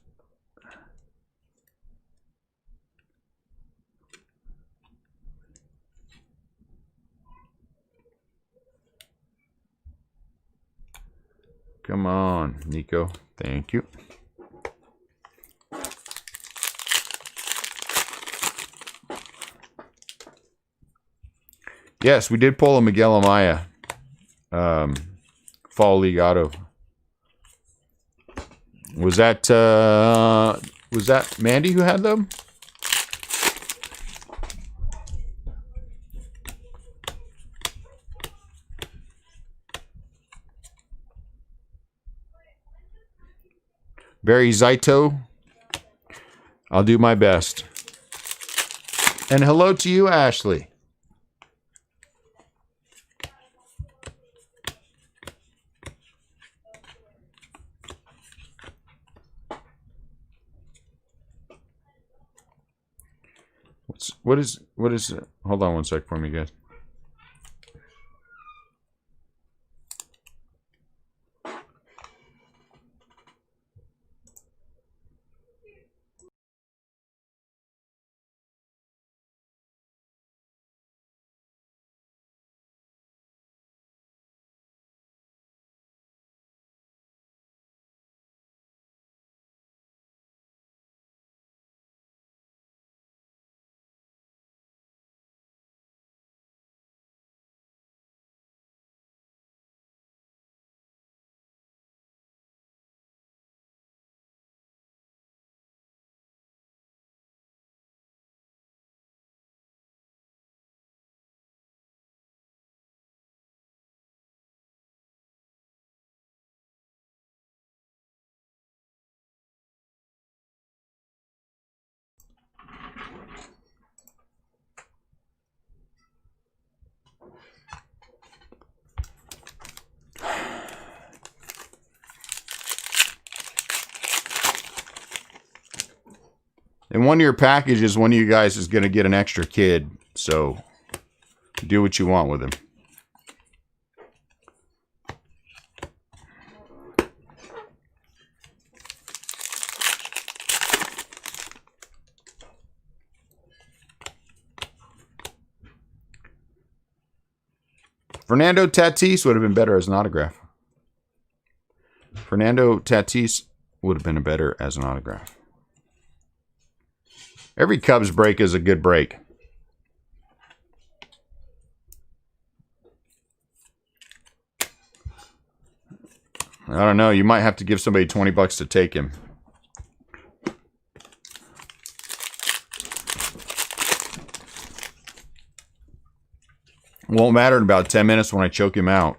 Come on, Nico. Thank you. Yes, we did pull a Miguel Amaya Fall League Auto. Was that Mandy who had them? Barry Zito. I'll do my best. And hello to you, Ashley. What is hold on one sec for me, guys. And one of your packages, one of you guys is going to get an extra kid. So do what you want with him. Fernando Tatis would have been better as an autograph. Fernando Tatis would have been better as an autograph. Every Cubs break is a good break. I don't know. You might have to give somebody $20 to take him. Won't matter in about 10 minutes when I choke him out.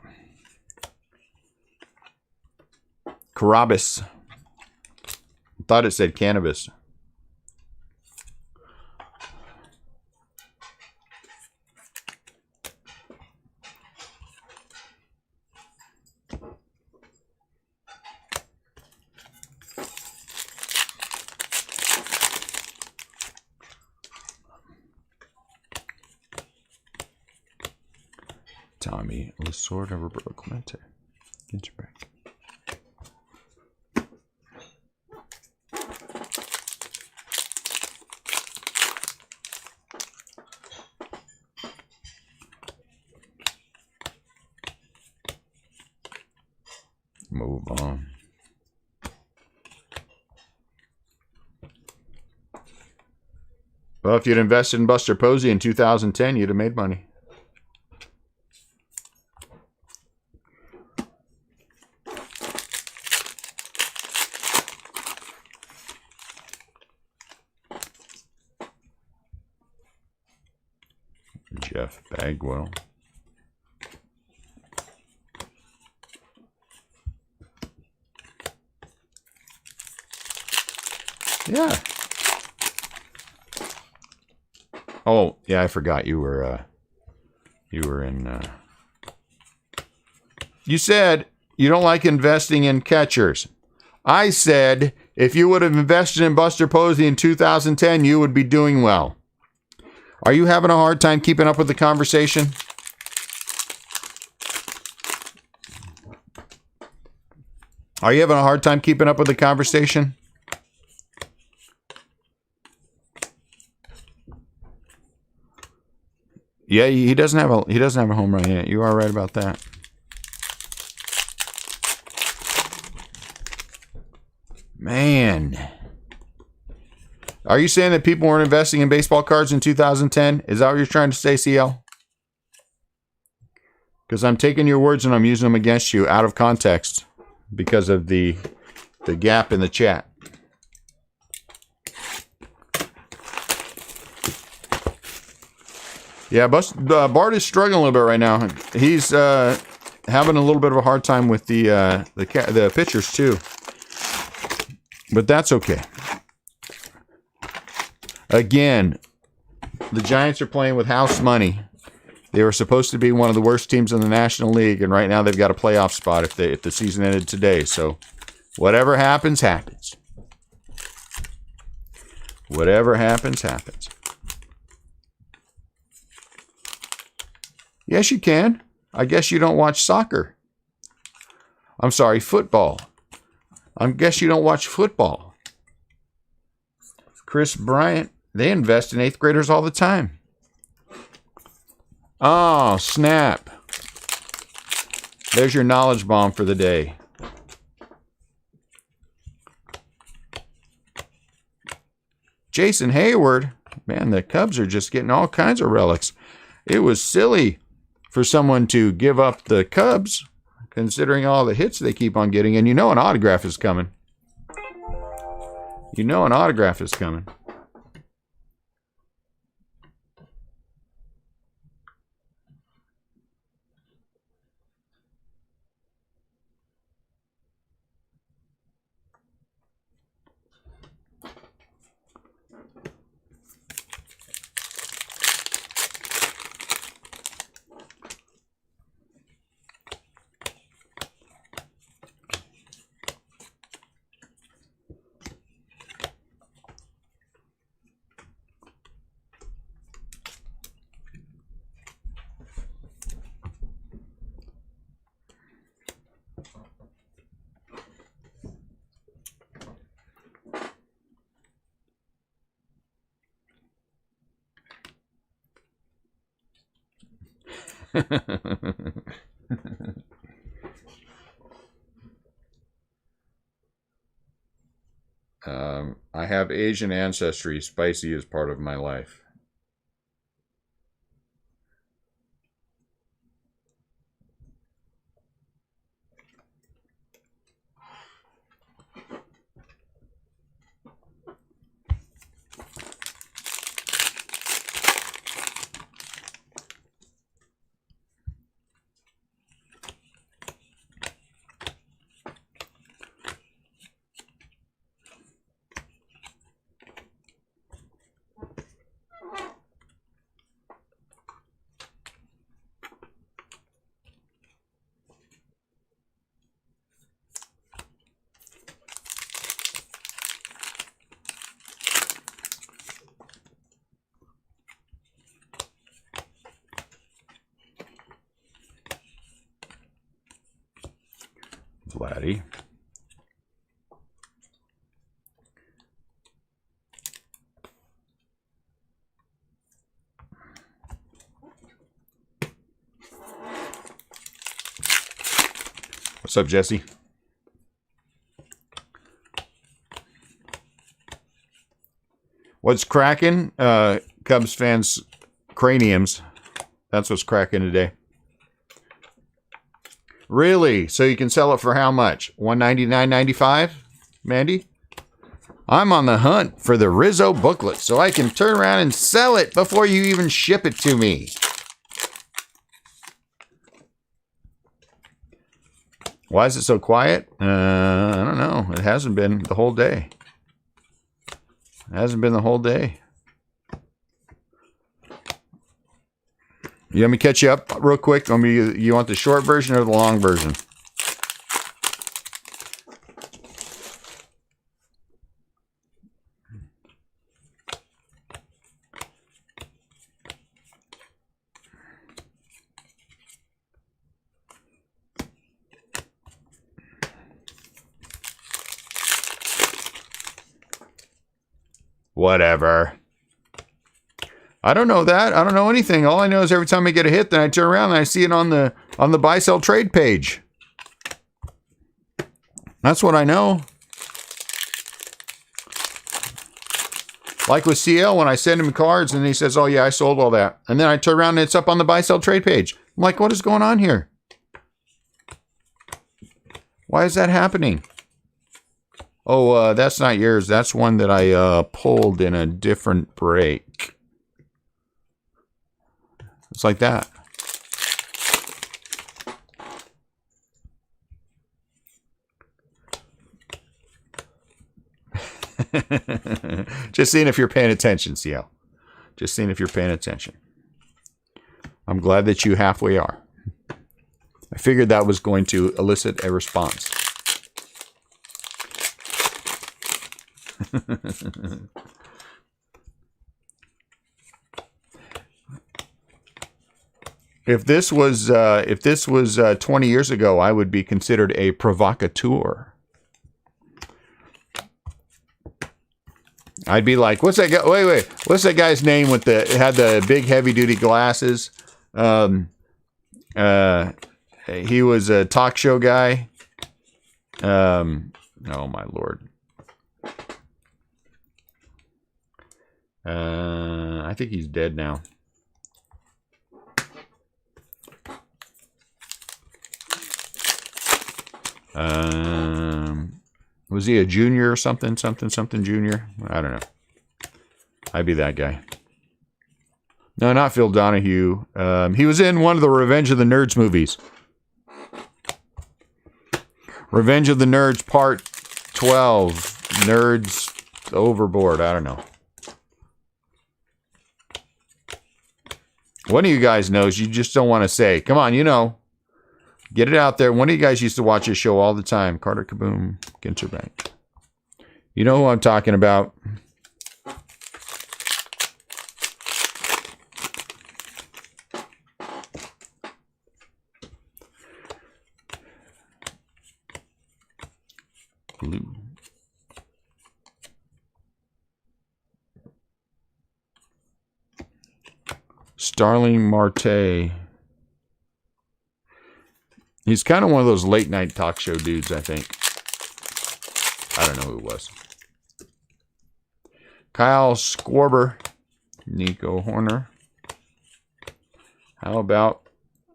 Carabas. I thought it said cannabis. Tommy Lasorda, Roberto Clemente. Ginter back. Move on. Well, if you'd invested in Buster Posey in 2010, you'd have made money. Jeff Bagwell. Yeah. Oh, yeah, I forgot you were in You said you don't like investing in catchers. I said if you would have invested in Buster Posey in 2010, you would be doing well. Are you having a hard time keeping up with the conversation? Are you having a hard time keeping up with the conversation? Yeah, he doesn't have a home run yet. You are right about that. Man. Are you saying that people weren't investing in baseball cards in 2010? Is that what you're trying to say, CL? Because I'm taking your words and I'm using them against you out of context because of the gap in the chat. Yeah, Bart is struggling a little bit right now. He's having a little bit of a hard time with the pitchers too, but that's okay. Again, the Giants are playing with house money. They were supposed to be one of the worst teams in the National League, and right now they've got a playoff spot if the season ended today. So, whatever happens, happens. Whatever happens, happens. Yes, you can. I guess you don't watch soccer. I'm sorry, football. I guess you don't watch football. Chris Bryant, they invest in 8th graders all the time. Oh, snap. There's your knowledge bomb for the day. Jason Hayward, man, the Cubs are just getting all kinds of relics. It was silly for someone to give up the Cubs, considering all the hits they keep on getting. And you know an autograph is coming. You know an autograph is coming. I have Asian ancestry. Spicy is part of my life. Vladdy. What's up, Jesse? What's cracking? Cubs fans' craniums. That's what's cracking today. Really? So you can sell it for how much? $199.95, Mandy? I'm on the hunt for the Rizzo booklet so I can turn around and sell it before you even ship it to me. Why is it so quiet? I don't know. It hasn't been the whole day. It hasn't been the whole day. You want me to catch you up real quick? You want the short version or the long version? Whatever. I don't know that. I don't know anything. All I know is every time I get a hit, then I turn around and I see it on the buy sell trade page. That's what I know. Like with CL, when I send him cards and he says, "Oh yeah, I sold all that," and then I turn around and it's up on the buy sell trade page. I'm like, what is going on here? Why is that happening? Oh, that's not yours. That's one that I pulled in a different break. It's like that. Just seeing if you're paying attention, CL. Just seeing if you're paying attention. I'm glad that you halfway are. I figured that was going to elicit a response. If this was 20 years ago, I would be considered a provocateur. I'd be like, what's that guy? Wait, what's that guy's name with had the big heavy duty glasses? He was a talk show guy. Oh my Lord. I think he's dead now. Was he a junior or something junior? I don't know. I'd be that guy. No, not Phil Donahue. He was in one of the Revenge of the Nerds movies. Revenge of the Nerds Part 12. Nerds Overboard. I don't know. One of you guys knows. You just don't want to say. Come on, you know. Get it out there. One of you guys used to watch this show all the time. Carter Kaboom, Ginter Bank. You know who I'm talking about. Blue. Starling Marte. He's kind of one of those late night talk show dudes, I think. I don't know who it was. Kyle Schwarber. Nico Horner. How about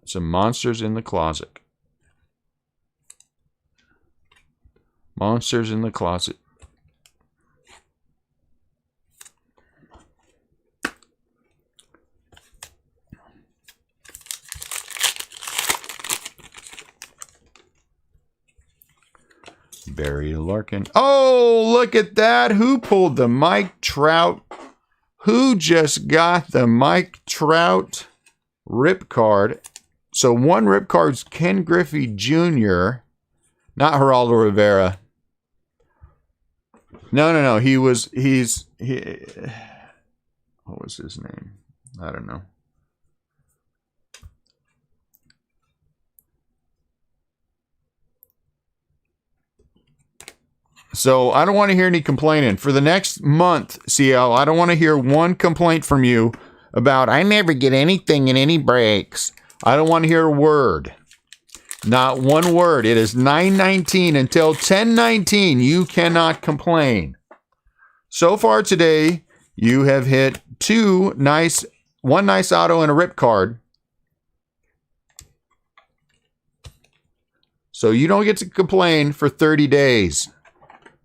some Monsters in the Closet? Monsters in the Closet. Barry Larkin. Oh, look at that. Who pulled the Mike Trout? Who just got the Mike Trout rip card? So one rip card's Ken Griffey Jr., not Geraldo Rivera. No. He what was his name? I don't know. So I don't want to hear any complaining. For the next month, CL, I don't want to hear one complaint from you about I never get anything in any breaks. I don't want to hear a word. Not one word. It is 9:19 until 10:19. You cannot complain. So far today, you have hit one nice auto and a rip card. So you don't get to complain for 30 days.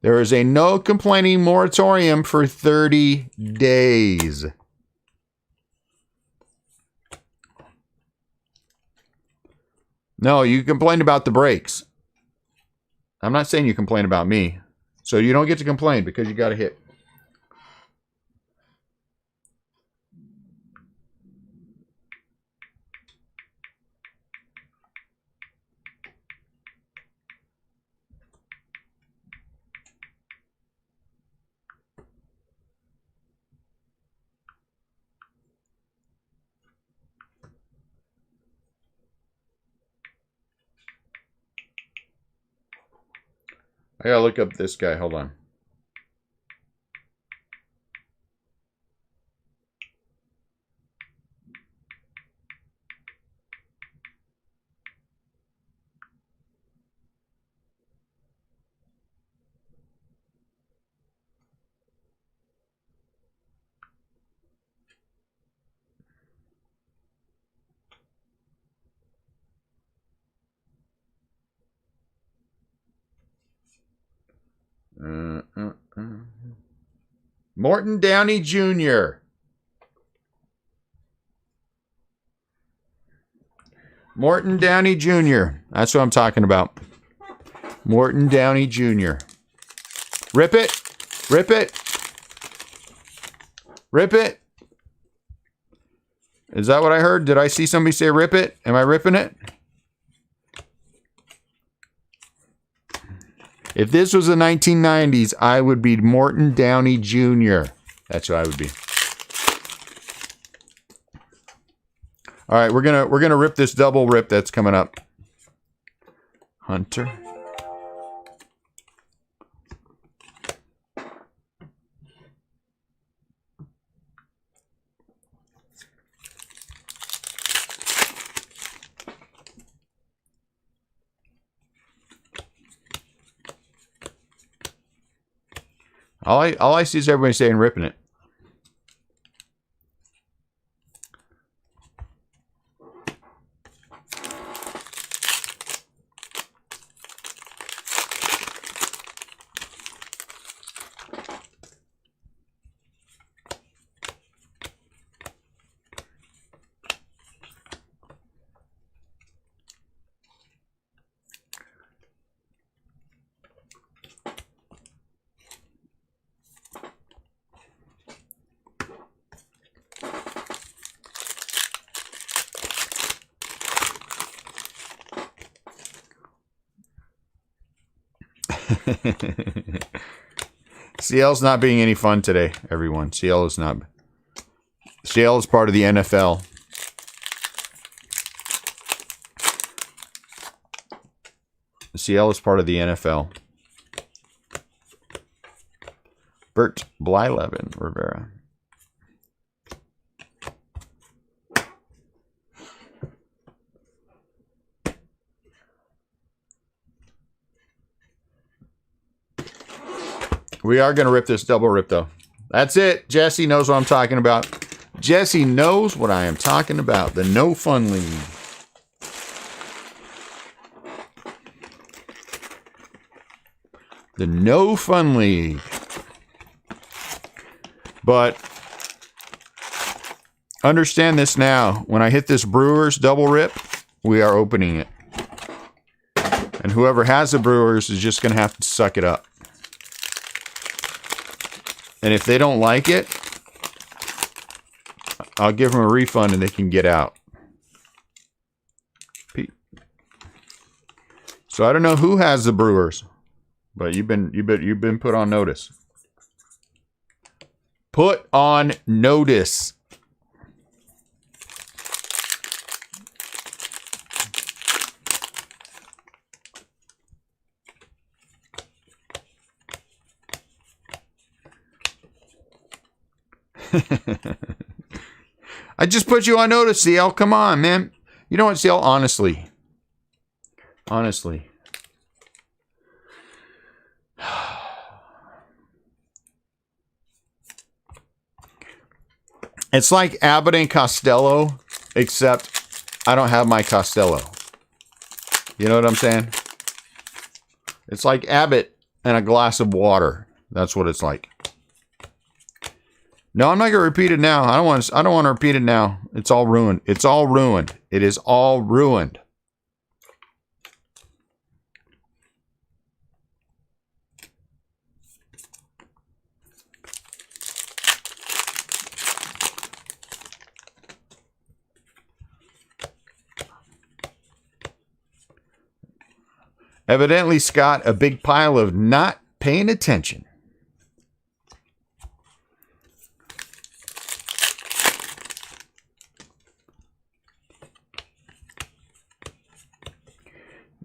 There is a no complaining moratorium for 30 days. No, you complained about the breaks. I'm not saying you complain about me. So you don't get to complain because you got a hit. I gotta look up this guy. Hold on. Morton Downey Jr. Morton Downey Jr. That's what I'm talking about. Morton Downey Jr. Rip it. Rip it. Rip it. Is that what I heard? Did I see somebody say rip it? Am I ripping it? If this was the 1990s, I would be Morton Downey Jr. That's who I would be. All right, we're gonna rip this double rip that's coming up. Hunter. All I see is everybody saying ripping it. CL's not being any fun today, everyone. CL is not. CL is part of the NFL. CL is part of the NFL. Bert Blyleven Rivera. We are going to rip this double rip, though. That's it. Jesse knows what I'm talking about. Jesse knows what I am talking about. The No Fun League. The No Fun League. But understand this now. When I hit this Brewers double rip, we are opening it. And whoever has the Brewers is just going to have to suck it up. And if they don't like it, I'll give them a refund and they can get out. So I don't know who has the Brewers, but you've been put on notice. Put on notice. I just put you on notice, CL. Come on, man. You know what, CL? Honestly. It's like Abbott and Costello, except I don't have my Costello. You know what I'm saying? It's like Abbott and a glass of water. That's what it's like. No, I'm not gonna repeat it now. I don't want to repeat it now. It's all ruined. It's all ruined. It is all ruined. Evidently, Scott, a big pile of not paying attention.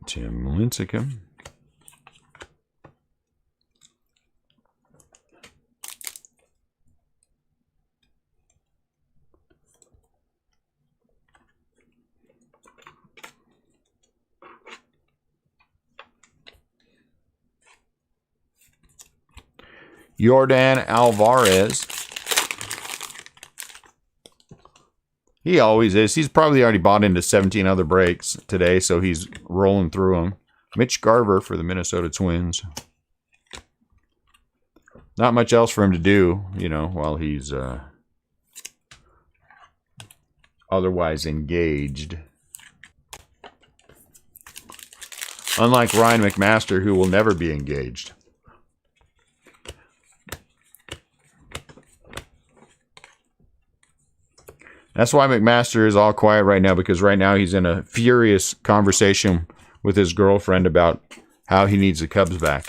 Tim Lincecum. Yordan Alvarez. He always is. He's probably already bought into 17 other breaks today, so he's rolling through them. Mitch Garver for the Minnesota Twins. Not much else for him to do, you know, while he's otherwise engaged. Unlike Ryan McMaster, who will never be engaged. That's why McMaster is all quiet right now, because right now he's in a furious conversation with his girlfriend about how he needs the Cubs back.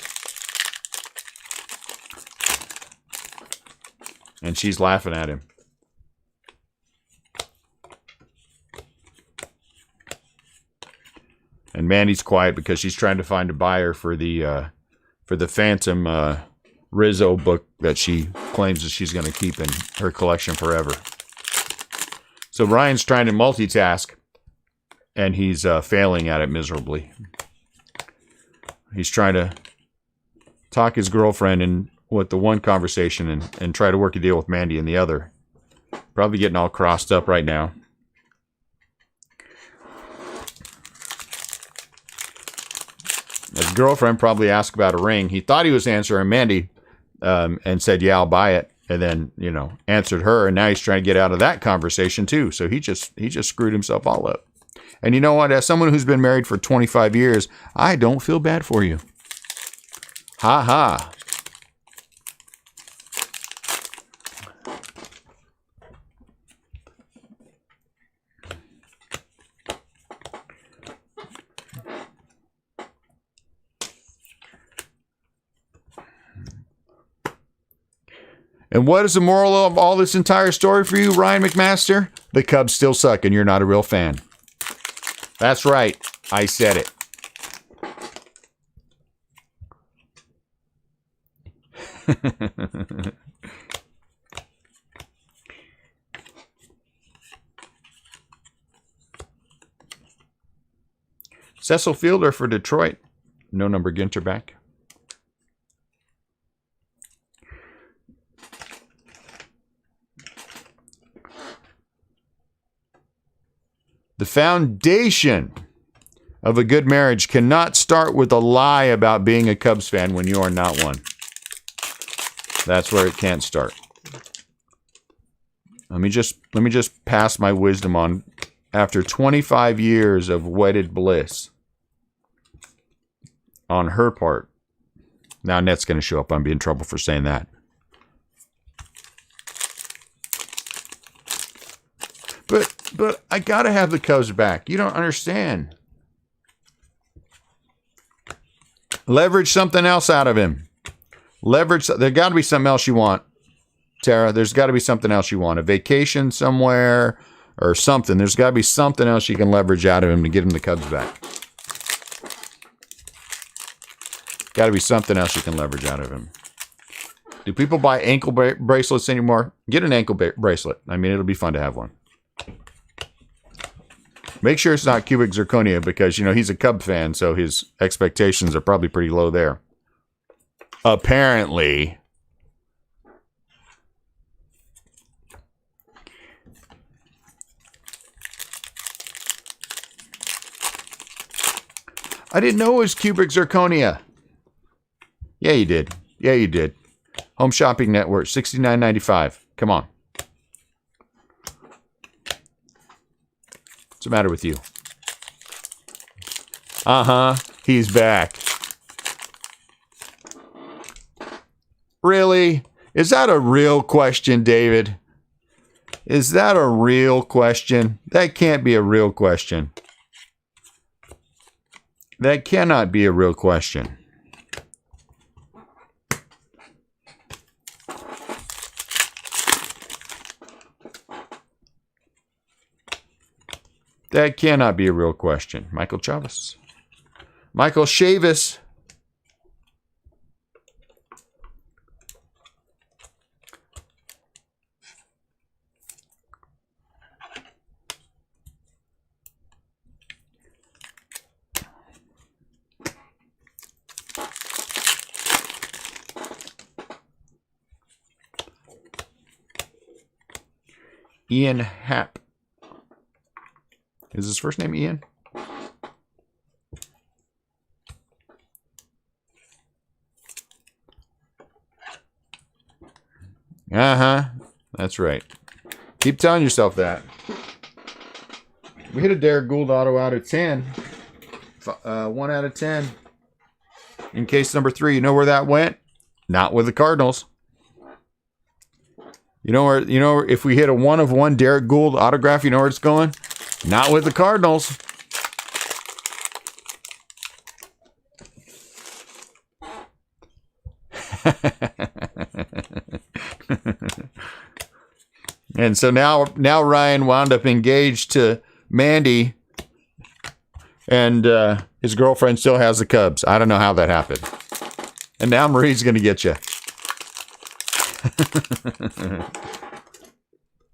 And she's laughing at him. And Mandy's quiet because she's trying to find a buyer for the Phantom Rizzo book that she claims that she's going to keep in her collection forever. So Ryan's trying to multitask, and he's failing at it miserably. He's trying to talk his girlfriend in with the one conversation and try to work a deal with Mandy in the other. Probably getting all crossed up right now. His girlfriend probably asked about a ring. He thought he was answering Mandy and said, yeah, I'll buy it. And then, you know, answered her. And now he's trying to get out of that conversation, too. So he just screwed himself all up. And you know what? As someone who's been married for 25 years, I don't feel bad for you. Ha ha. And what is the moral of all this entire story for you, Ryan McMaster? The Cubs still suck and you're not a real fan. That's right. I said it. Cecil Fielder for Detroit. No number Ginter back. The foundation of a good marriage cannot start with a lie about being a Cubs fan when you are not one. That's where it can't start. Let me just pass my wisdom on. After 25 years of wedded bliss on her part. Now Net's going to show up. I'm being in trouble for saying that. But I got to have the Cubs back. You don't understand. Leverage something else out of him. Leverage. There got to be something else you want, Tara. There's got to be something else you want. A vacation somewhere or something. There's got to be something else you can leverage out of him to get him the Cubs back. Got to be something else you can leverage out of him. Do people buy ankle bracelets anymore? Get an ankle bracelet. I mean, it'll be fun to have one. Make sure it's not cubic zirconia because, you know, he's a Cub fan, so his expectations are probably pretty low there. Apparently. I didn't know it was cubic zirconia. Yeah, you did. Yeah, you did. Home Shopping Network, $69.95. Come on. What's the matter with you? Uh-huh. He's back. Really? Is that a real question, David? Is that a real question? That can't be a real question. That cannot be a real question. That cannot be a real question. Michael Chavez. Michael Chavis. Ian Happ. Is his first name Ian? Uh-huh. That's right. Keep telling yourself that. We hit a Derek Gould auto out of 10. 1 out of 10. In case number 3, you know where that went? Not with the Cardinals. You know where, if we hit a 1 of 1 Derek Gould autograph, you know where it's going? Not with the Cardinals. And so now Ryan wound up engaged to Mandy, and his girlfriend still has the Cubs. I don't know how that happened. And now Marie's going to get you.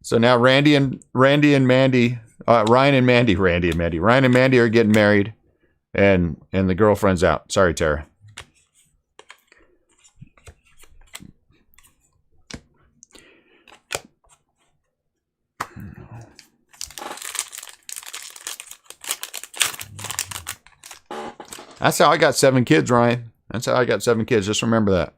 So now Ryan and Mandy are getting married, and the girlfriend's out. Sorry, Tara. That's how I got 7 kids, Ryan. That's how I got 7 kids. Just remember that.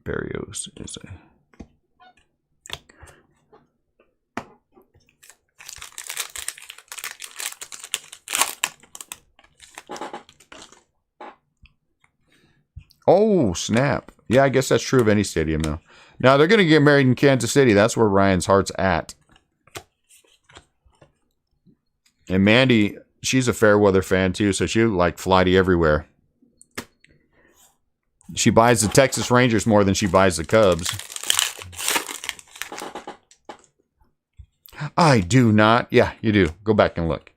Barrios is a... Oh, snap. Yeah, I guess that's true of any stadium, though. Now, they're going to get married in Kansas City. That's where Ryan's heart's at. And Mandy, she's a fair weather fan, too, so she'll like Flighty everywhere. She buys the Texas Rangers more than she buys the Cubs. I do not. Yeah, you do. Go back and look.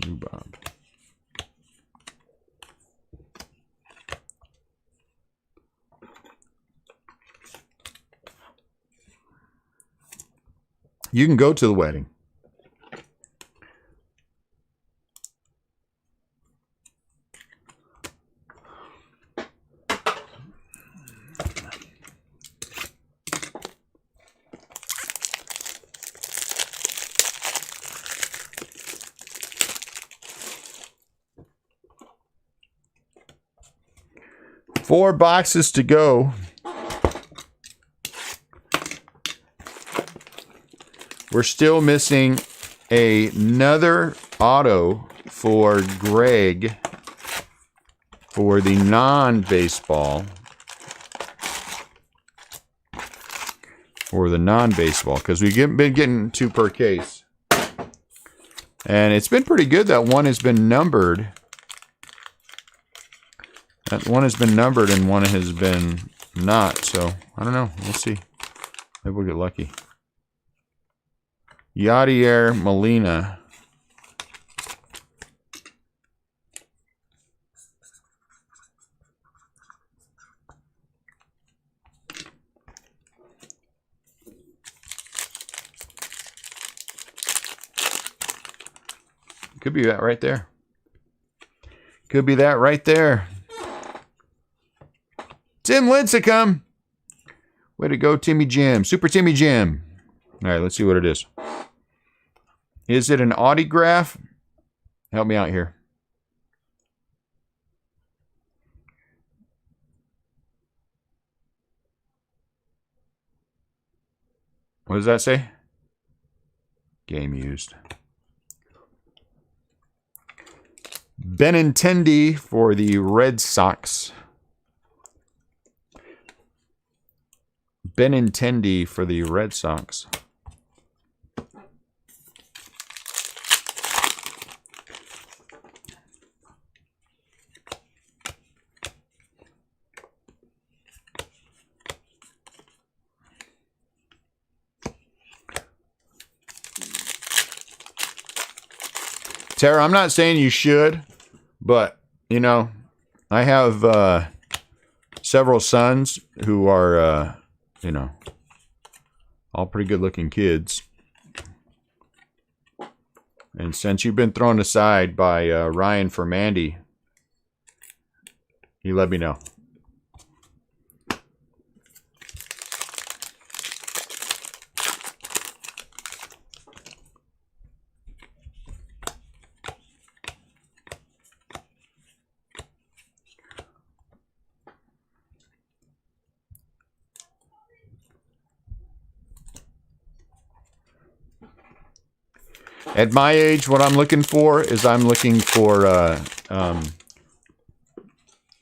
Blue Bob. You can go to the wedding. Four boxes to go. We're still missing another auto for Greg for the non-baseball. For the non-baseball, because we've been getting 2 per case. And it's been pretty good. That one has been numbered. That one has been numbered and one has been not. So, I don't know. We'll see. Maybe we'll get lucky. Yadier Molina. Could be that right there. Could be that right there. Tim Lincecum. Way to go, Timmy Jim. Super Timmy Jim. All right, let's see what it is. Is it an autograph? Help me out here. What does that say? Game used. Benintendi for the Red Sox. Benintendi for the Red Sox. Tara, I'm not saying you should, but, you know, I have several sons who are, you know, all pretty good-looking kids. And since you've been thrown aside by Ryan for Mandy, you let me know. At my age, what I'm looking for is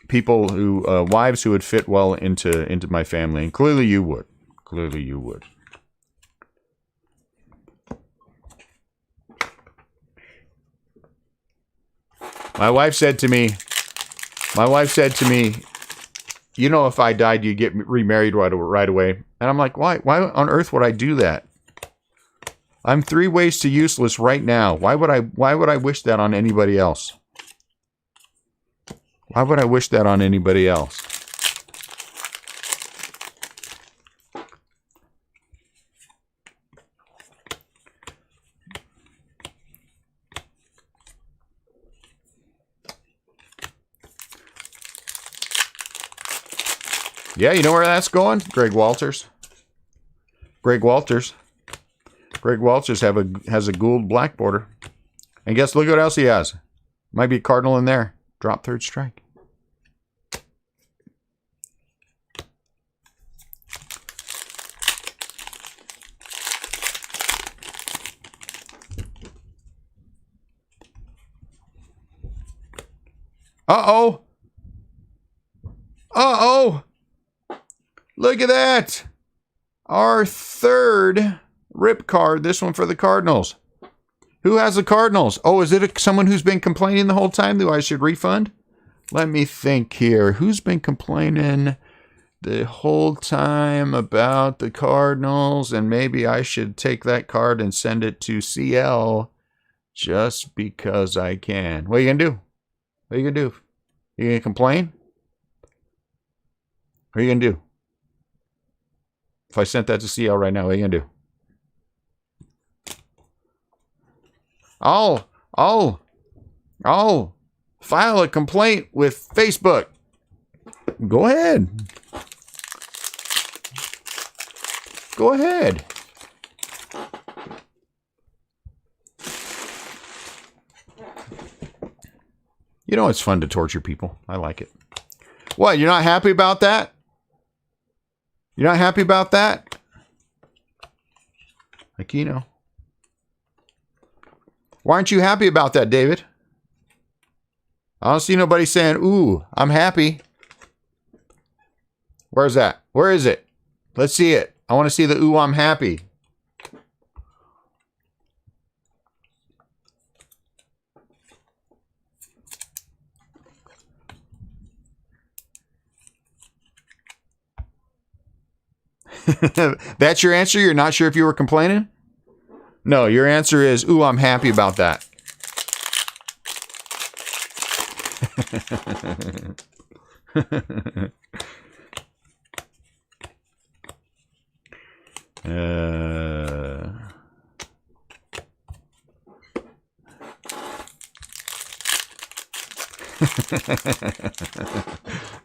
people who, wives who would fit well into my family. And clearly you would. Clearly you would. My wife said to me, you know, if I died, you'd get remarried right away. And I'm like, why? Why on earth would I do that? I'm 3 ways to useless right now. Why would I wish that on anybody else? Why would I wish that on anybody else? Yeah, you know where that's going? Greg Walters. Greg Walters has a Gould black border. And guess, look what else he has. Might be a Cardinal in there. Drop third strike. Uh-oh. Uh-oh. Look at that. Our third rip card. This one for the Cardinals. Who has the Cardinals? Oh, is it someone who's been complaining the whole time that I should refund? Let me think here. Who's been complaining the whole time about the Cardinals? And maybe I should take that card and send it to CL just because I can. What are you going to do? What are you going to do? You going to complain? What are you going to do? If I sent that to CL right now, what are you going to do? Oh, file a complaint with Facebook. Go ahead. Go ahead. You know, it's fun to torture people. I like it. What, you're not happy about that? You're not happy about that? Aquino. Why aren't you happy about that, David? I don't see nobody saying, ooh, I'm happy. Where's that? Where is it? Let's see it. I want to see the ooh, I'm happy. That's your answer? You're not sure if you were complaining? No, your answer is, ooh, I'm happy about that.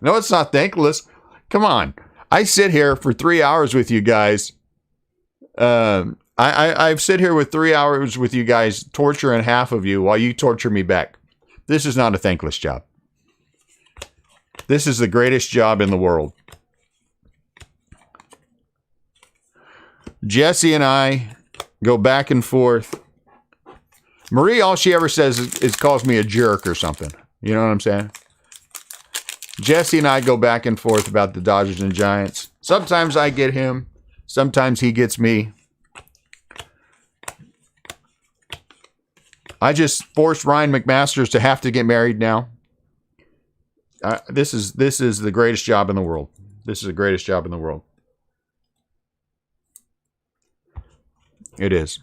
No, it's not thankless. Come on. I sit here for 3 hours with you guys. I've sit here with 3 hours with you guys, torturing half of you while you torture me back. This is not a thankless job. This is the greatest job in the world. Jesse and I go back and forth. Marie, all she ever says is calls me a jerk or something. You know what I'm saying? Jesse and I go back and forth about the Dodgers and Giants. Sometimes I get him. Sometimes he gets me. I just forced Ryan McMasters to have to get married now. This is the greatest job in the world. This is the greatest job in the world. It is.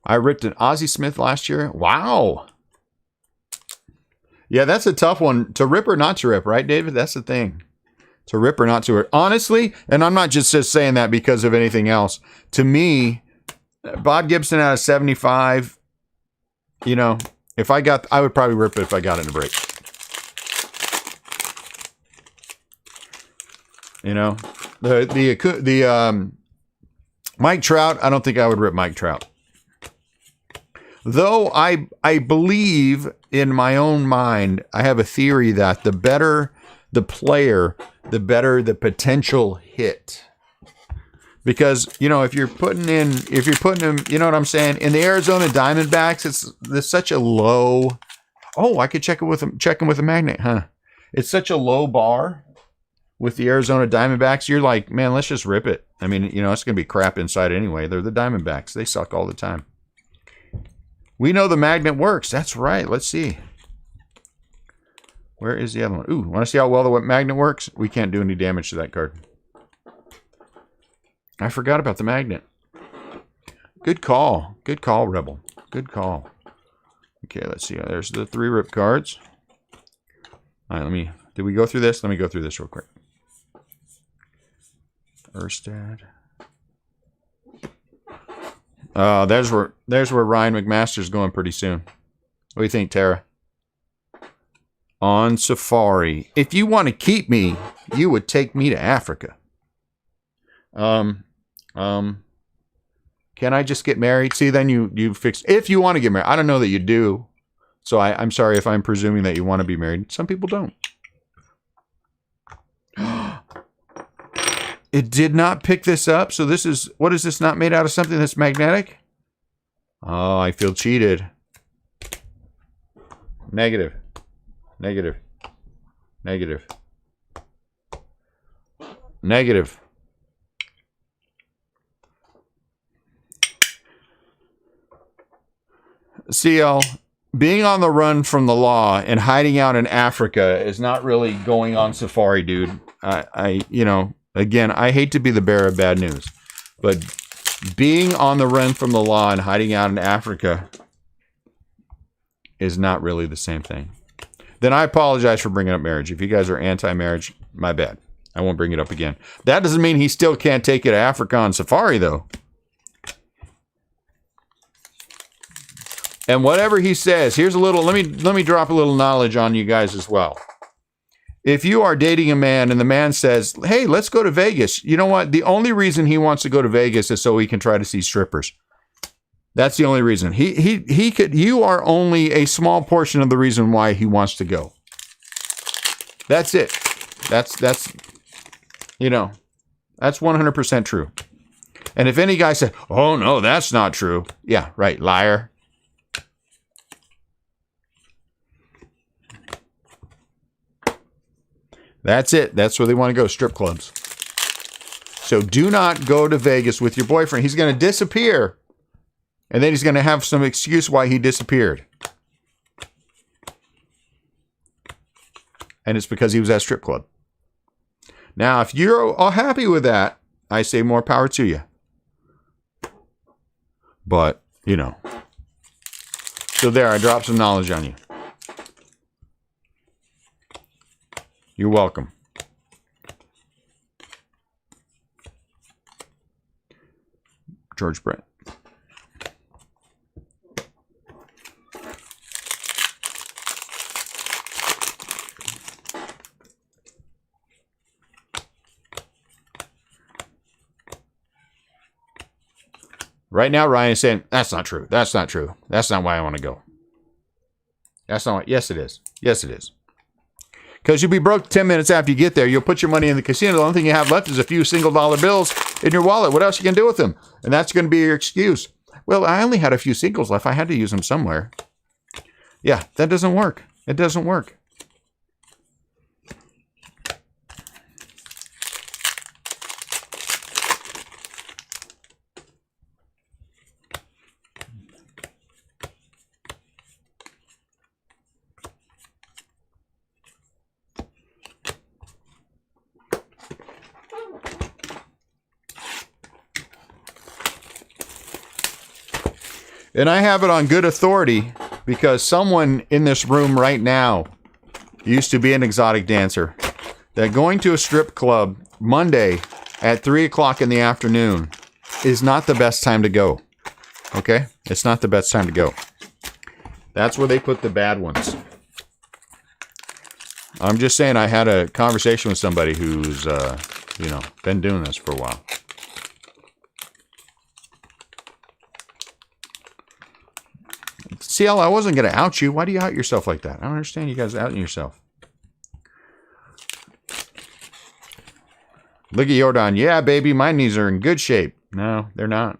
I ripped an Ozzie Smith last year. Wow. Yeah, that's a tough one. To rip or not to rip, right, David? That's the thing. To rip or not to rip. Honestly, and I'm not just saying that because of anything else. To me, Bob Gibson out of 75, you know, I would probably rip it if I got it in a break. You know, the Mike Trout, I don't think I would rip Mike Trout. Though I believe in my own mind, I have a theory that the better the player, the better the potential hit. Because, you know, if you're putting him, you know what I'm saying? In the Arizona Diamondbacks, there's such a low. Oh, I could check him with a magnet, huh? It's such a low bar with the Arizona Diamondbacks. You're like, man, let's just rip it. I mean, you know, it's going to be crap inside anyway. They're the Diamondbacks. They suck all the time. We know the magnet works. That's right. Let's see. Where is the other one? Ooh, want to see how well the magnet works? We can't do any damage to that card. I forgot about the magnet. Good call. Good call, Rebel. Good call. Okay, let's see. There's the 3 rip cards. All right, did we go through this? Let me go through this real quick. Erstad. There's where Ryan McMaster's going pretty soon. What do you think, Tara? On safari. If you want to keep me, you would take me to Africa. Can I just get married? See, then you fix. If you want to get married, I don't know that you do. So I'm sorry if I'm presuming that you want to be married. Some people don't. It did not pick this up. So this is, what is this, not made out of something that's magnetic? Oh, I feel cheated. Negative. Negative. Negative. Negative. CL, being on the run from the law and hiding out in Africa is not really going on safari, dude. You know, again, I hate to be the bearer of bad news, but being on the run from the law and hiding out in Africa is not really the same thing. Then I apologize for bringing up marriage. If you guys are anti-marriage, my bad. I won't bring it up again. That doesn't mean he still can't take you to Africa on safari, though. And whatever he says, here's a little, let me drop a little knowledge on you guys as well. If you are dating a man and the man says, hey, let's go to Vegas. You know what? The only reason he wants to go to Vegas is so he can try to see strippers. That's the only reason. You are only a small portion of the reason why he wants to go. That's it. That's you know, that's 100% true. And if any guy said, oh no, that's not true. Yeah, right, liar. That's it. That's where they want to go, strip clubs. So do not go to Vegas with your boyfriend. He's going to disappear. And then he's going to have some excuse why he disappeared. And it's because he was at a strip club. Now, if you're all happy with that, I say more power to you. But, you know. So there, I dropped some knowledge on you. You're welcome. George Brett. Right now, Ryan is saying, that's not true. That's not true. That's not why I want to go. That's not why. Yes, it is. Yes, it is. Because you'll be broke 10 minutes after you get there. You'll put your money in the casino. The only thing you have left is a few single-dollar bills in your wallet. What else you can do with them? And that's going to be your excuse. Well, I only had a few singles left. I had to use them somewhere. Yeah, that doesn't work. It doesn't work. And I have it on good authority because someone in this room right now used to be an exotic dancer. That going to a strip club Monday at 3 o'clock in the afternoon is not the best time to go. Okay? It's not the best time to go. That's where they put the bad ones. I'm just saying I had a conversation with somebody who's, been doing this for a while. CL, I wasn't going to out you. Why do you out yourself like that? I don't understand you guys outing yourself. Look at Jordan. Yeah, baby, my knees are in good shape. No, they're not.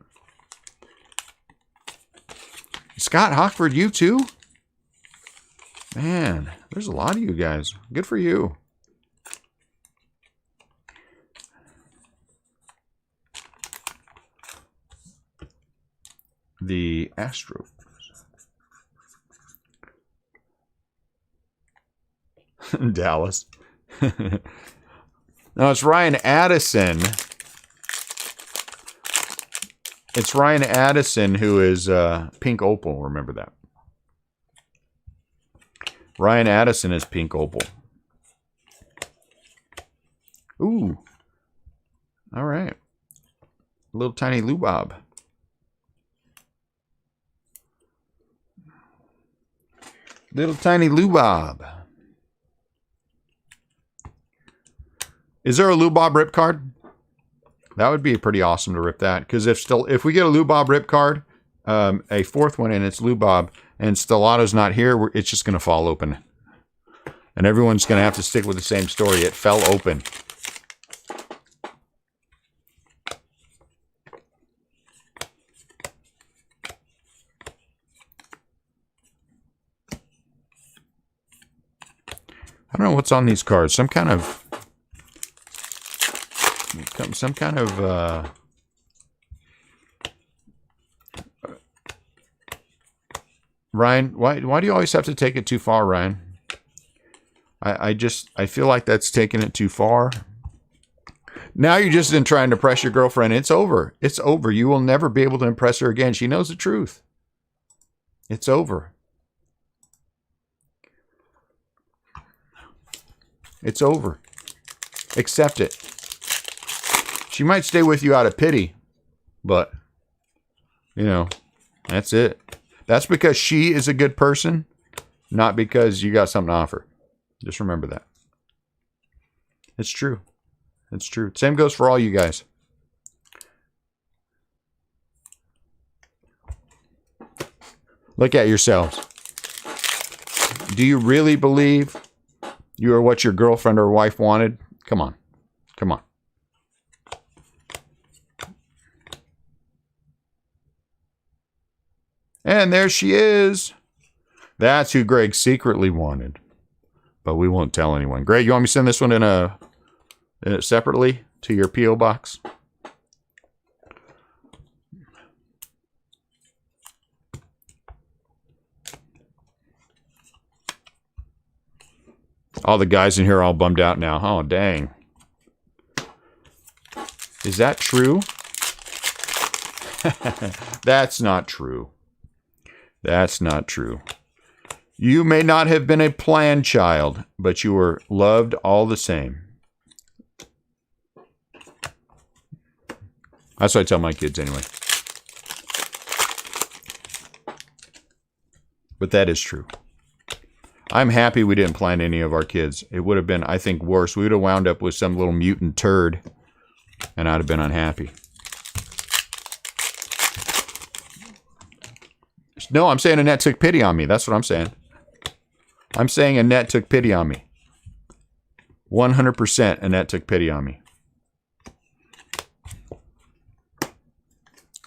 Scott Hockford, you too? Man, there's a lot of you guys. Good for you. The Astros. Dallas. No, it's Ryan Addison. It's Ryan Addison who is Pink Opal. Remember that. Ryan Addison is Pink Opal. Ooh. All right. Little tiny Lubob. Little tiny Lubob. Is there a Lubob rip card? That would be pretty awesome to rip that. Because if we get a Lubob rip card, a fourth one, and it's Lubob, and Stellato's not here, it's just going to fall open. And everyone's going to have to stick with the same story. It fell open. I don't know what's on these cards. Some kind of Ryan, why do you always have to take it too far, Ryan? I feel like that's taking it too far. Now you're just trying to impress your girlfriend. It's over. It's over. You will never be able to impress her again. She knows the truth. It's over. It's over. Accept it. She might stay with you out of pity, but, that's it. That's because she is a good person, not because you got something to offer. Just remember that. It's true. It's true. Same goes for all you guys. Look at yourselves. Do you really believe you are what your girlfriend or wife wanted? Come on. Come on. And there she is. That's who Greg secretly wanted. But we won't tell anyone. Greg, you want me to send this one in separately to your P.O. box? All the guys in here are all bummed out now. Oh, dang. Is that true? That's not true. That's not true. You may not have been a planned child, but you were loved all the same. That's what I tell my kids anyway. But that is true. I'm happy we didn't plan any of our kids. It would have been, I think, worse. We would have wound up with some little mutant turd, and I'd have been unhappy. No, I'm saying Annette took pity on me. That's what I'm saying. I'm saying Annette took pity on me. 100% Annette took pity on me.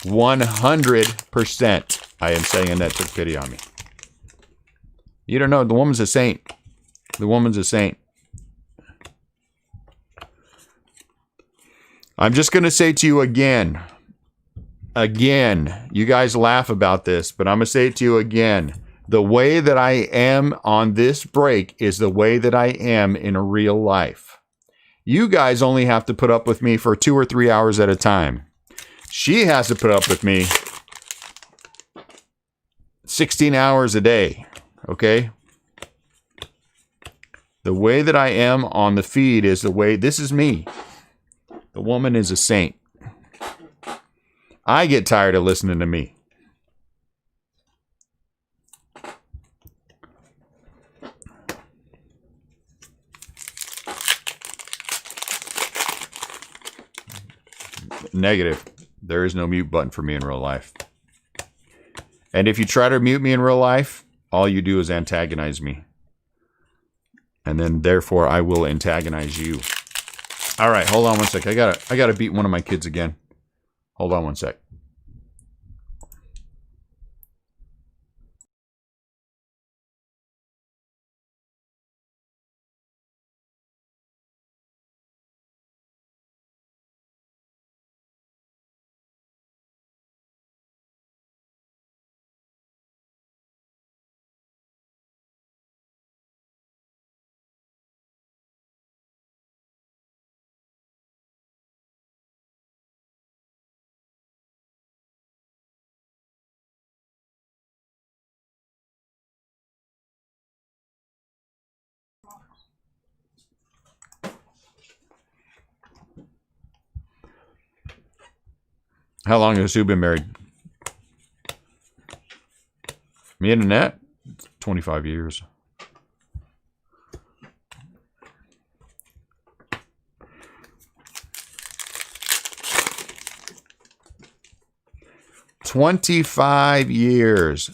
100% I am saying Annette took pity on me. You don't know. The woman's a saint. The woman's a saint. I'm just going to say to you again. Again. You guys laugh about this, but I'm going to say it to you again. The way that I am on this break is the way that I am in real life. You guys only have to put up with me for 2 or 3 hours at a time. She has to put up with me 16 hours a day. Okay? The way that I am on the feed is the way, this is me. The woman is a saint. I get tired of listening to me. Negative. There is no mute button for me in real life. And if you try to mute me in real life, all you do is antagonize me. And then therefore I will antagonize you. All right, hold on one sec. I gotta beat one of my kids again. Hold on one sec. How long has Sue been married? Me and Annette? 25 years. "25 years.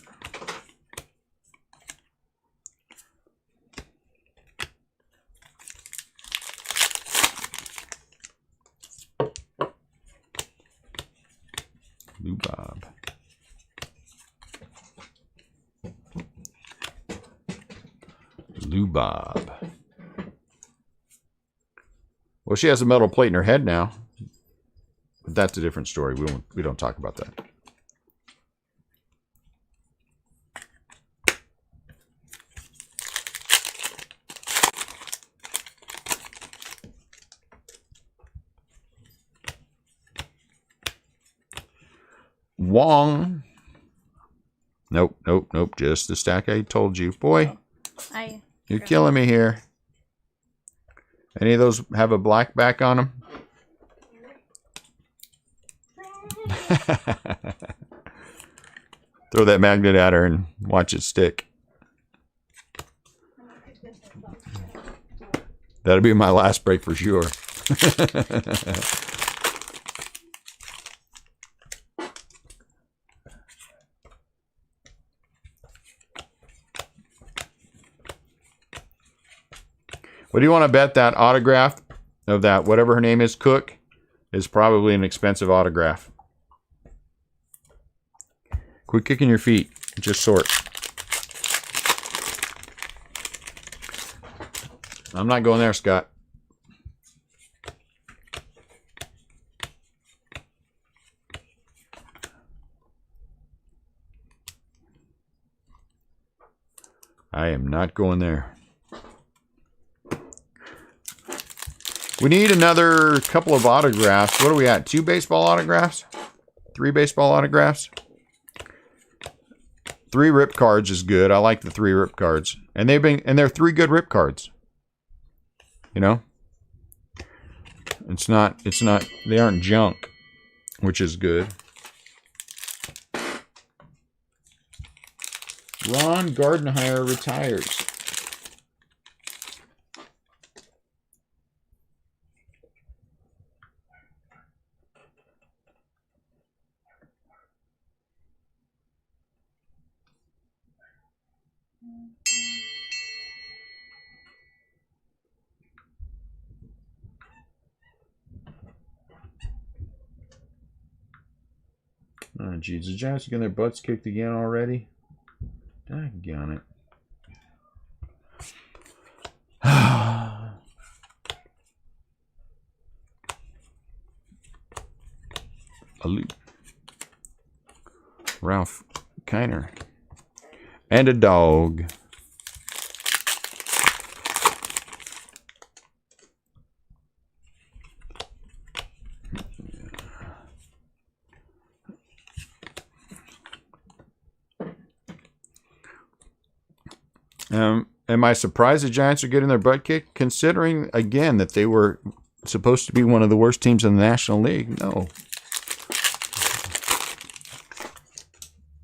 Lubob. Lubob. Well, she has a metal plate in her head now. But that's a different story. We don't talk about that. Wong. Nope. Just the stack I told you. Boy, you're killing me here. Any of those have a black back on them? Throw that magnet at her and watch it stick. That'll be my last break for sure. What do you want to bet that autograph of that, whatever her name is, Cook, is probably an expensive autograph? Quit kicking your feet. Just sort. I'm not going there, Scott. I am not going there. We need another couple of autographs. What are we at? 2 baseball autographs? 3 baseball autographs? 3 rip cards is good. I like the 3 rip cards. And they're 3 good rip cards. You know? It's not, they aren't junk, which is good. Ron Gardenhire retires. Oh, geez. The Giants are getting their butts kicked again already? Doggone it. A loop. Ralph Kiner. And a dog. Am I surprised the Giants are getting their butt kicked? Considering, again, that they were supposed to be one of the worst teams in the National League? No.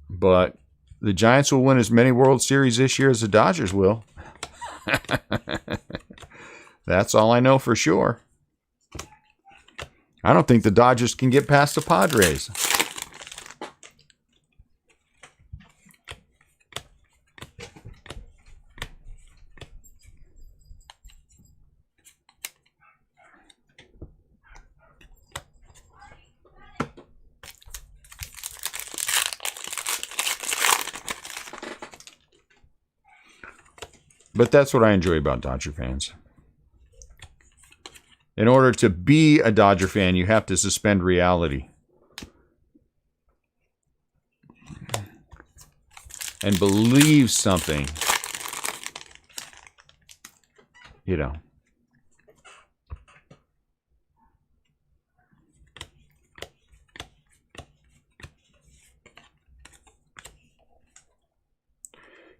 But the Giants will win as many World Series this year as the Dodgers will. That's all I know for sure. I don't think the Dodgers can get past the Padres. But that's what I enjoy about Dodger fans. In order to be a Dodger fan, you have to suspend reality. And believe something. You know.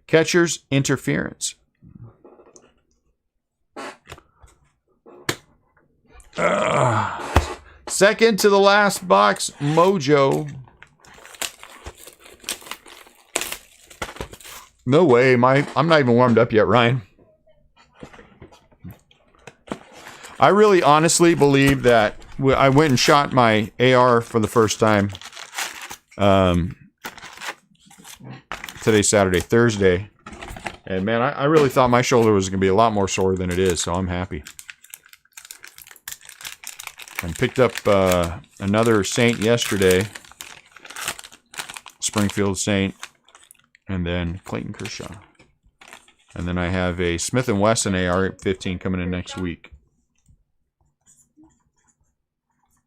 Catcher's interference. Second to the last box, Mojo. No way, I'm not even warmed up yet, Ryan. I really honestly believe that I went and shot my AR for the first time. Today's Saturday, Thursday. And man, I really thought my shoulder was going to be a lot more sore than it is, so I'm happy. And picked up another Saint yesterday. Springfield Saint. And then Clayton Kershaw. And then I have a Smith & Wesson AR-15 coming in next week.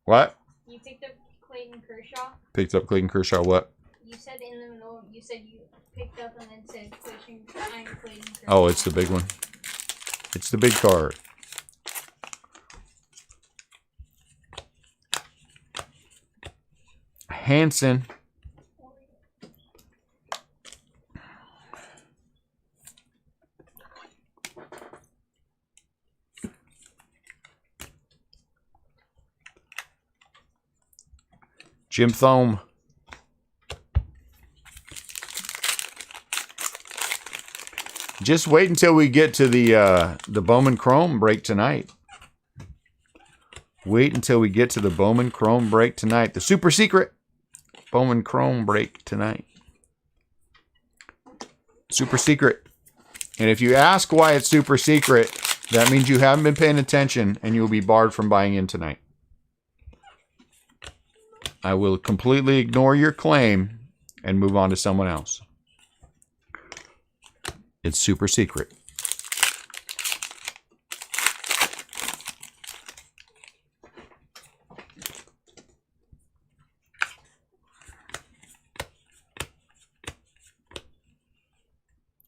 What? You picked up Clayton Kershaw? Picked up Clayton Kershaw what? You said in the middle, you said you picked up and then said Clayton Kershaw. Oh, it's the big one. It's the big card. Hanson. Jim Thome. Just wait until we get to the Bowman Chrome break tonight. Wait until we get to the Bowman Chrome break tonight. The super secret Bowman Chrome break tonight. Super secret. And if you ask why it's super secret, that means you haven't been paying attention and you'll be barred from buying in tonight. I will completely ignore your claim and move on to someone else. It's super secret.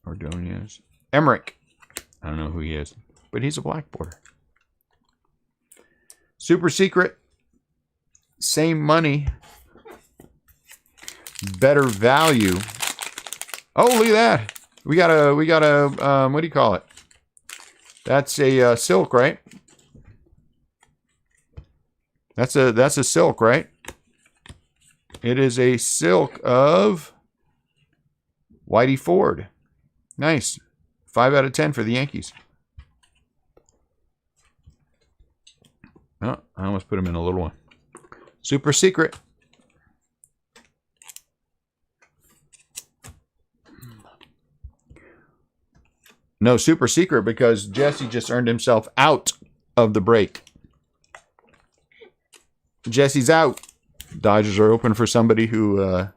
Ordonez. Emmerich. I don't know who he is, but he's a black border. Super secret. Same money. Better value. Oh, look at that. We got a what do you call it? That's a silk, right? That's a silk, right? It is a silk of Whitey Ford. Nice. 5 out of 10 for the Yankees. Oh, I almost put him in a little one. Super secret. No super secret because Jesse just earned himself out of the break. Jesse's out. Dodgers are open for somebody who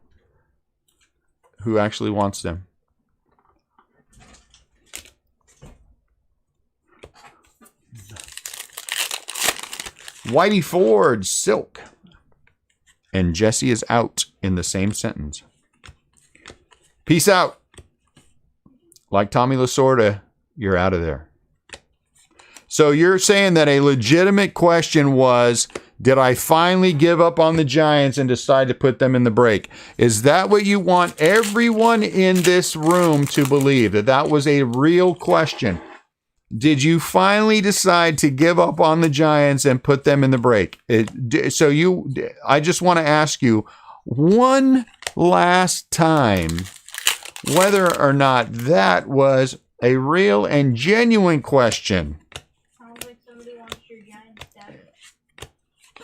actually wants them. Whitey Ford, Silk. And Jesse is out in the same sentence. Peace out. Like Tommy Lasorda, you're out of there. So you're saying that a legitimate question was, did I finally give up on the Giants and decide to put them in the break? Is that what you want everyone in this room to believe? That that was a real question? Did you finally decide to give up on the Giants and put them in the break? I just want to ask you one last time whether or not that was a real and genuine question. Sounds like somebody wants your Giants status.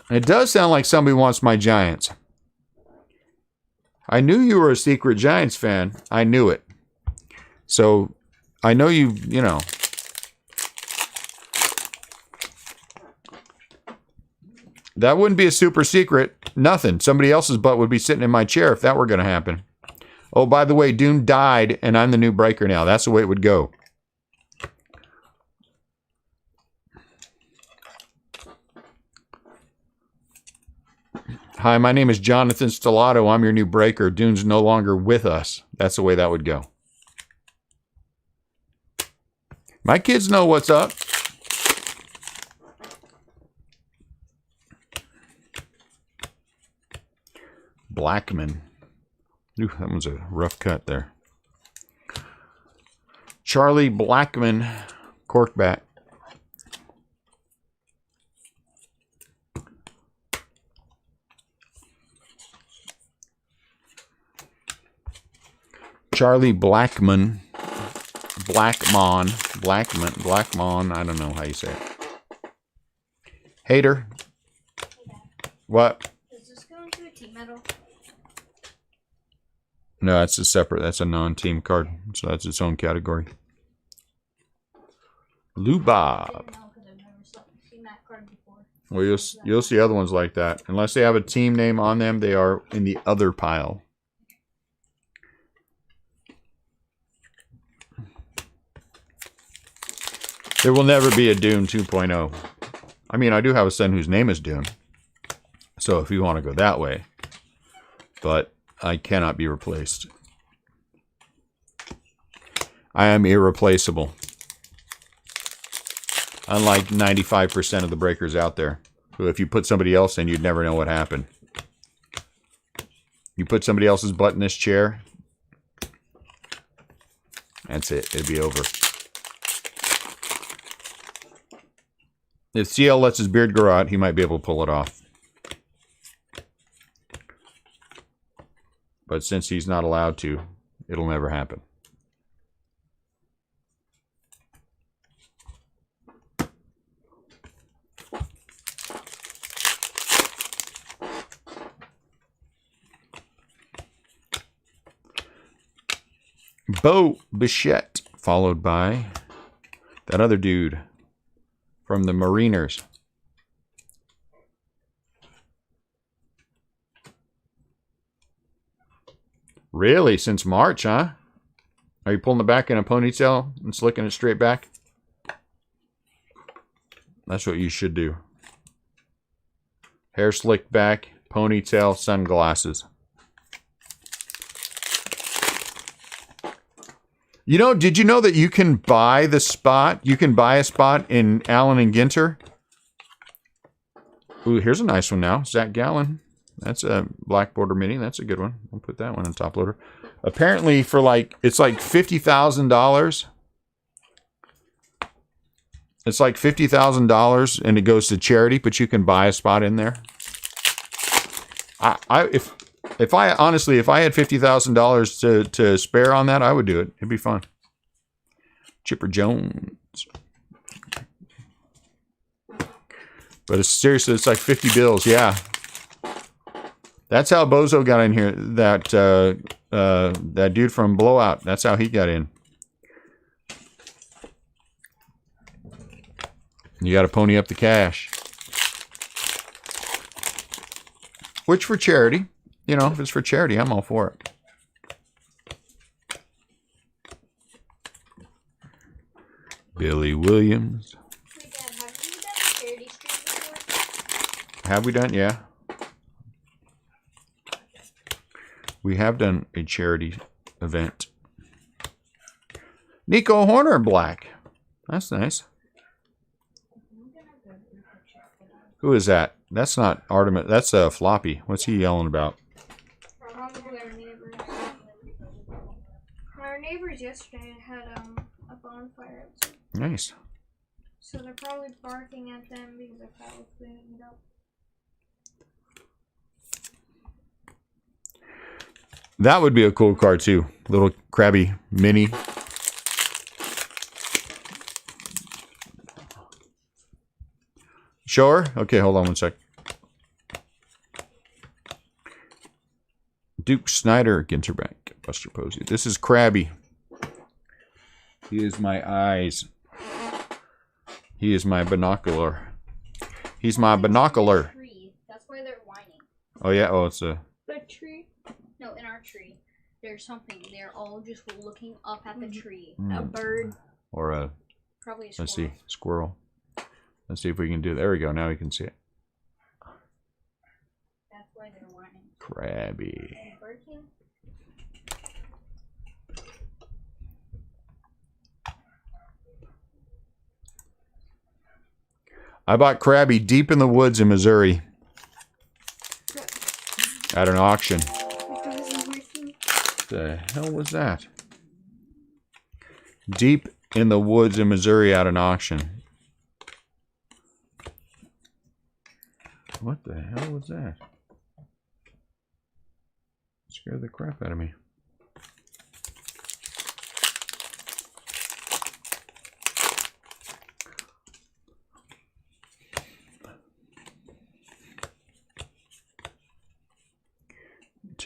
It does sound like somebody wants my Giants. I knew you were a secret Giants fan. I knew it. So I know you know. That wouldn't be a super secret. Nothing. Somebody else's butt would be sitting in my chair if that were going to happen. Oh, by the way, Dune died, and I'm the new breaker now. That's the way it would go. Hi, my name is Jonathan Stellato. I'm your new breaker. Dune's no longer with us. That's the way that would go. My kids know what's up. Blackman. Ooh, that one's a rough cut there. Charlie Blackman, corkback. Charlie Blackman. Blackmon. I don't know how you say it. Hater. What? Does this go into a team medal? No, that's a separate. That's a non-team card, so that's its own category. Lou Bob. I don't know because I've never seen that card before. Well, you'll see other ones like that. Unless they have a team name on them, they are in the other pile. There will never be a Dune 2.0. I mean, I do have a son whose name is Dune. So if you want to go that way. But I cannot be replaced. I am irreplaceable. Unlike 95% of the breakers out there, who if you put somebody else in, you'd never know what happened. You put somebody else's butt in this chair, that's it. It'd be over. If CL lets his beard grow out, he might be able to pull it off. But since he's not allowed to, it'll never happen. Bo Bichette, followed by that other dude from the Mariners. Really? Since March, huh? Are you pulling it back in a ponytail and slicking it straight back? That's what you should do. Hair slicked back, ponytail, sunglasses. You know, did you know that you can buy the spot? You can buy a spot in Allen and Ginter. Ooh, here's a nice one now. Zach Gallen. That's a black border mini. That's a good one. I'll put that one on top loader. Apparently for it's like $50,000. It's like $50,000 and it goes to charity, but you can buy a spot in there. If I had $50,000 to spare on that, I would do it. It'd be fun. Chipper Jones. But seriously, it's like 50 bills. Yeah. That's how Bozo got in here. That dude from Blowout. That's how he got in. You got to pony up the cash. Which for charity, you know, if it's for charity, I'm all for it. Billy Williams. Wait, Dad, have you done a charity stream before? Have we done? Yeah. We have done a charity event. Nico Horner black. That's nice. Who is that? That's not Artemis. That's Floppy. What's he yelling about? Probably our neighbors. Our neighbors yesterday had a bonfire outside. Nice. So they're probably barking at them because their cow was cleaning it up. That would be a cool car too. Little Krabby Mini. Sure? Okay, hold on one sec. Duke Snyder, Ginter Bank, Buster Posey. This is Krabby. He is my eyes. He is my binocular. He's my binocular. That's why they're whining. Oh yeah, oh it's a... The tree? No, in our tree. There's something. They're all just looking up at the tree. A bird. Or a... Probably a squirrel. Let's see, squirrel. Let's see if we can do... There we go, now we can see it. That's why they're whining. Krabby. I bought Krabby deep in the woods in Missouri. At an auction. What the hell was that? Deep in the woods in Missouri at an auction. What the hell was that? Scared the crap out of me.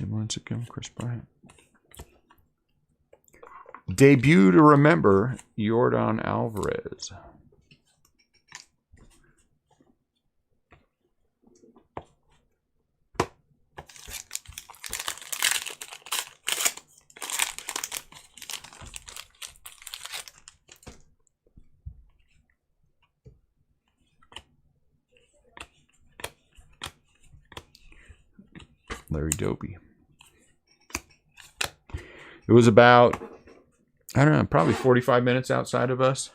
Months ago, Chris Bryant. Debut to remember, Jordan Alvarez. Larry Doby. It was about, I don't know, probably 45 minutes outside of us.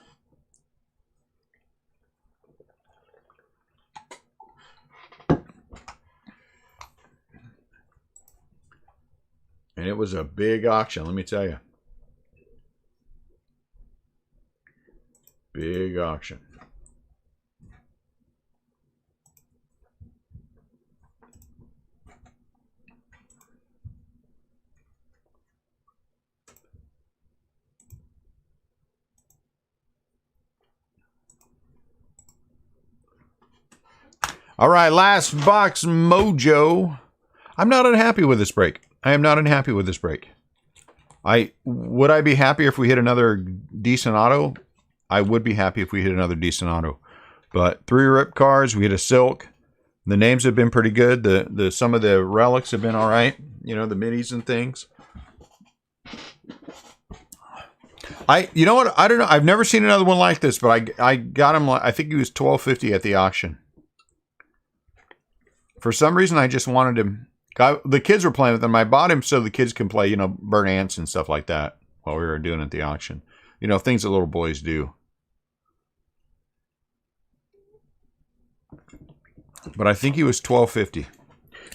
And it was a big auction, let me tell you. Big auction. All right, last box mojo. I'm not unhappy with this break. I am not unhappy with this break. Would I be happier if we hit another decent auto? I would be happy if we hit another decent auto. But 3 rip cards, we hit a silk. The names have been pretty good. Some of the relics have been all right. You know, the minis and things. You know what? I don't know. I've never seen another one like this, but I got him. I think he was $12.50 at the auction. For some reason, I just wanted him. The kids were playing with him. I bought him so the kids can play, you know, burn ants and stuff like that while we were doing it at the auction. You know, things that little boys do. But I think he was $12.50.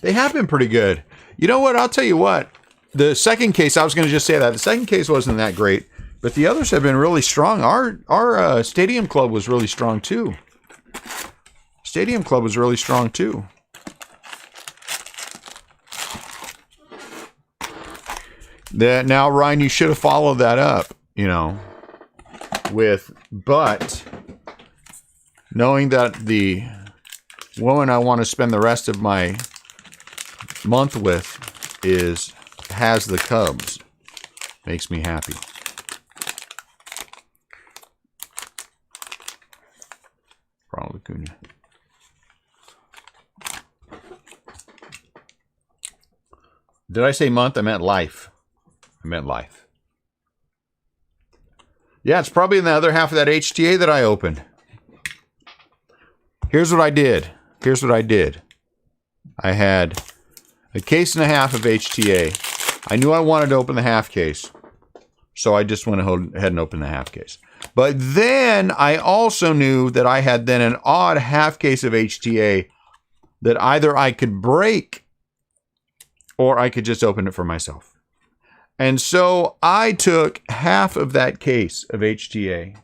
They have been pretty good. You know what? I'll tell you what. The second case, I was going to just say that. The second case wasn't that great, but the others have been really strong. Our Stadium Club was really strong, too. Stadium Club was really strong, too. Now, Ryan, you should have followed that up, you know, but knowing that the woman I want to spend the rest of my month with has the Cubs makes me happy. Did I say month? I meant life. I meant life. Yeah, it's probably in the other half of that HTA that I opened. Here's what I did. Here's what I did. I had a case and a half of HTA. I knew I wanted to open the half case, so I just went ahead and opened the half case. But then I also knew that I had then an odd half case of HTA that either I could break or I could just open it for myself. And so I took half of that case of HTA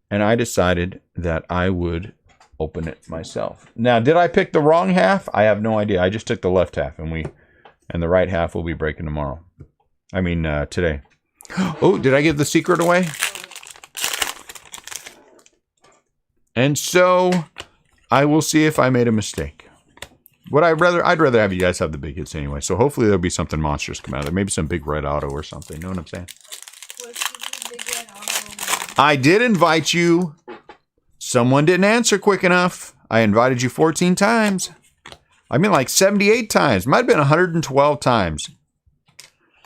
and I decided that I would open it myself. Now, did I pick the wrong half? I have no idea. I just took the left half and the right half will be breaking tomorrow. I mean, today. Oh, did I give the secret away? And so I will see if I made a mistake. I'd rather have you guys have the big hits anyway. So hopefully there'll be something monstrous come out of there. Maybe some big red auto or something. Know what I'm saying? Big red auto? I did invite you. Someone didn't answer quick enough. I invited you 14 times. I mean like 78 times. Might have been 112 times.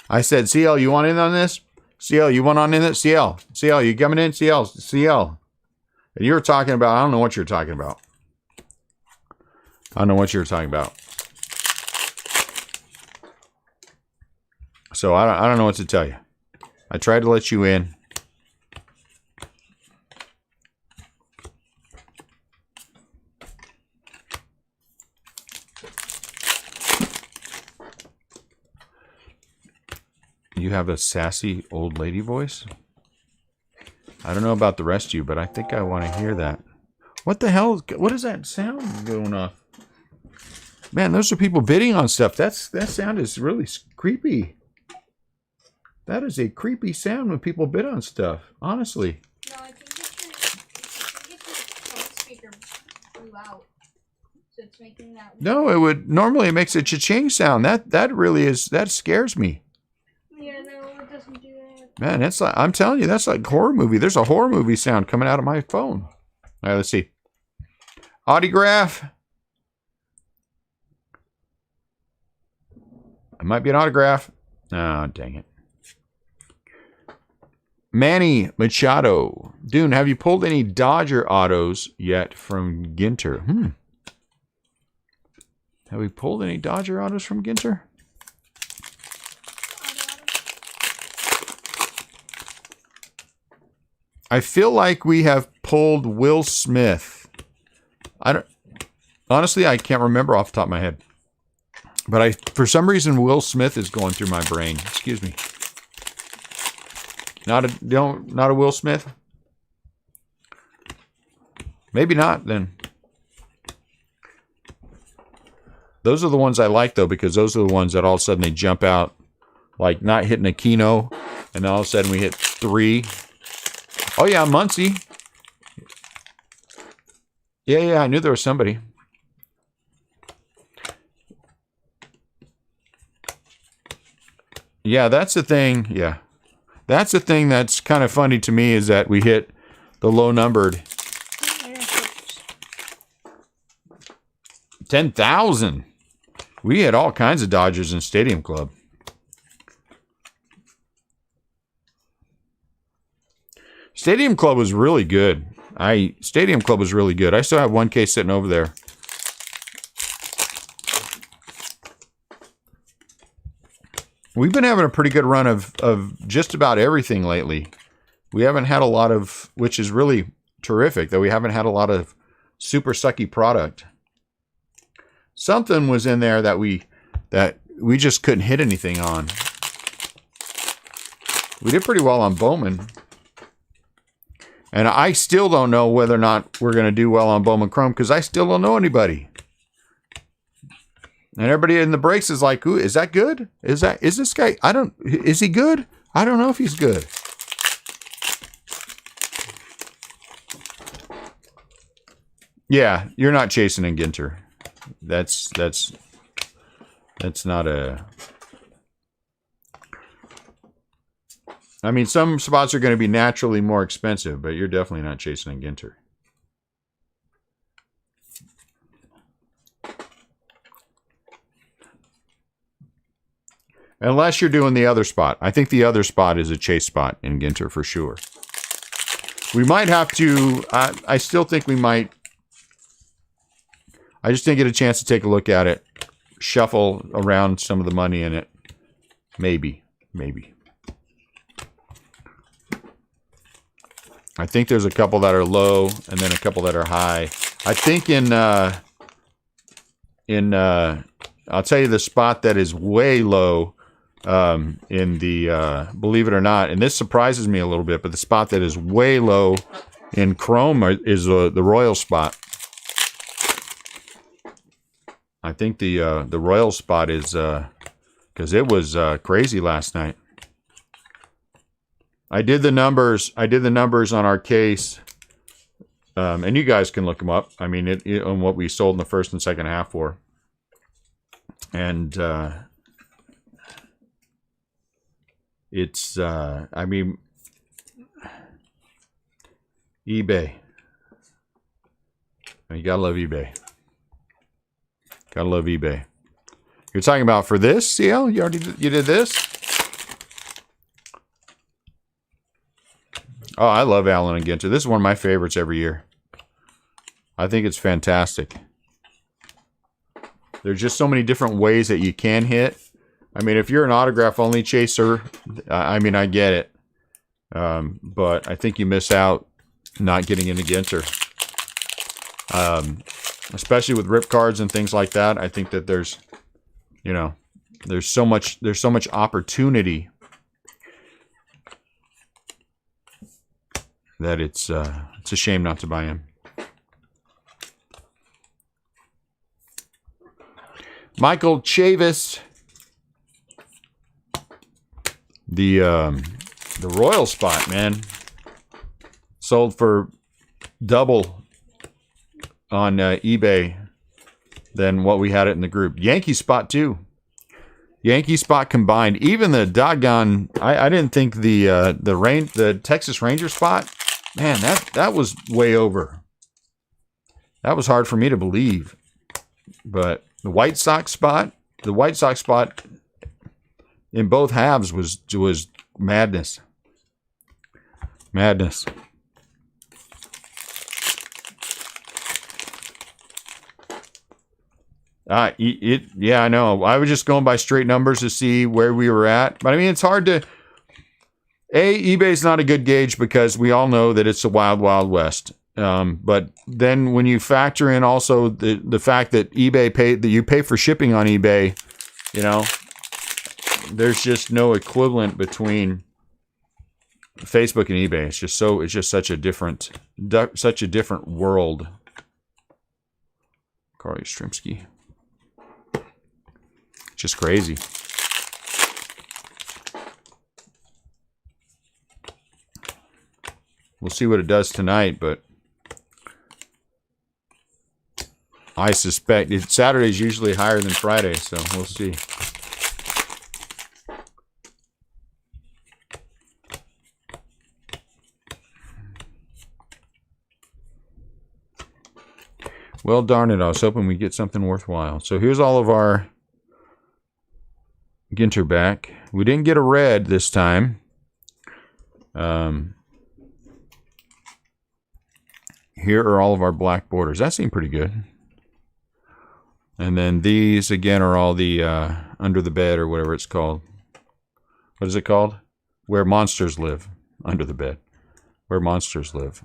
I said, CL, you want in on this? CL, you want on in it? CL, you coming in? CL. And you were talking about, I don't know what you're talking about. I don't know what you're talking about. So I don't know what to tell you. I tried to let you in. You have a sassy old lady voice? I don't know about the rest of you, but I think I want to hear that. What the hell? What is that sound going off? Man, those are people bidding on stuff. That sound is really creepy. That is a creepy sound when people bid on stuff. Honestly. No, I think it's your phone speaker blew out. So it's making that. No, normally it makes a cha-ching sound. That really is, that scares me. Yeah, no, it doesn't do that. Man, that's like, I'm telling you, that's like horror movie. There's a horror movie sound coming out of my phone. All right, let's see. Autograph. It might be an autograph. Oh, dang it. Manny Machado. Dune, have you pulled any Dodger autos yet from Ginter? Have we pulled any Dodger autos from Ginter? I feel like we have pulled Will Smith. Honestly, I can't remember off the top of my head. But for some reason, Will Smith is going through my brain. Excuse me. Not a Will Smith? Maybe not, then. Those are the ones I like, though, because those are the ones that all of a sudden they jump out, like not hitting a Keno, and then all of a sudden we hit 3. Oh, yeah, Muncie. Yeah, I knew there was somebody. Yeah, that's the thing. Yeah. That's the thing that's kind of funny to me is that we hit the low numbered 10,000. We hit all kinds of Dodgers in Stadium Club. Stadium Club was really good. Stadium Club was really good. I still have one case sitting over there. We've been having a pretty good run of just about everything lately. We haven't had a lot of, which is really terrific, that we haven't had a lot of super sucky product. Something was in there that we just couldn't hit anything on. We did pretty well on Bowman. And I still don't know whether or not we're going to do well on Bowman Chrome because I still don't know anybody. And everybody in the breaks is like, "Ooh, is that good? Is this guy? Is he good? I don't know if he's good." Yeah, you're not chasing in Ginter. That's not a. I mean, some spots are going to be naturally more expensive, but you're definitely not chasing in Ginter. Unless you're doing the other spot. I think the other spot is a chase spot in Ginter for sure. We might have to... I still think we might... I just didn't get a chance to take a look at it. Shuffle around some of the money in it. Maybe. Maybe. I think there's a couple that are low and then a couple that are high. I think I'll tell you the spot that is way low in the, believe it or not, and this surprises me a little bit, but the spot that is way low in Chrome is the Royal spot. I think the Royal spot is, because it was crazy last night. I did the numbers on our case, and you guys can look them up. I mean, on what we sold in the first and second half for. And it's, I mean, eBay. You gotta love eBay. Gotta love eBay. You're talking about for this, CL? You did this? Oh, I love Allen and Ginter. This is one of my favorites every year. I think it's fantastic. There's just so many different ways that you can hit. I mean, if you're an autograph-only chaser, I mean, I get it. But I think you miss out not getting into Ginter. Especially with rip cards and things like that. I think that there's, you know, there's so much opportunity that it's a shame not to buy him. Michael Chavis, the Royal spot, man, sold for double on eBay than what we had it in the group. Yankee spot too. Yankee spot combined. Even the doggone, I didn't think the Texas Ranger spot, man, that was way over. That was hard for me to believe. But the White Sox spot in both halves was madness. Madness. Yeah, I know. I was just going by straight numbers to see where we were at. But I mean, it's hard to... eBay's not a good gauge because we all know that it's a wild, wild west. But then when you factor in also the fact that you pay for shipping on eBay, you know, there's just no equivalent between Facebook and eBay. It's just such a different world. Carl Yastrzemski. Just crazy. We'll see what it does tonight, but I suspect Saturday's usually higher than Friday, so we'll see. Well, darn it, I was hoping we'd get something worthwhile. So here's all of our Ginter back. We didn't get a red this time. Here are all of our black borders. That seemed pretty good. And then these, again, are all the under the bed or whatever it's called. What is it called? Where monsters live. Under the bed. Where monsters live.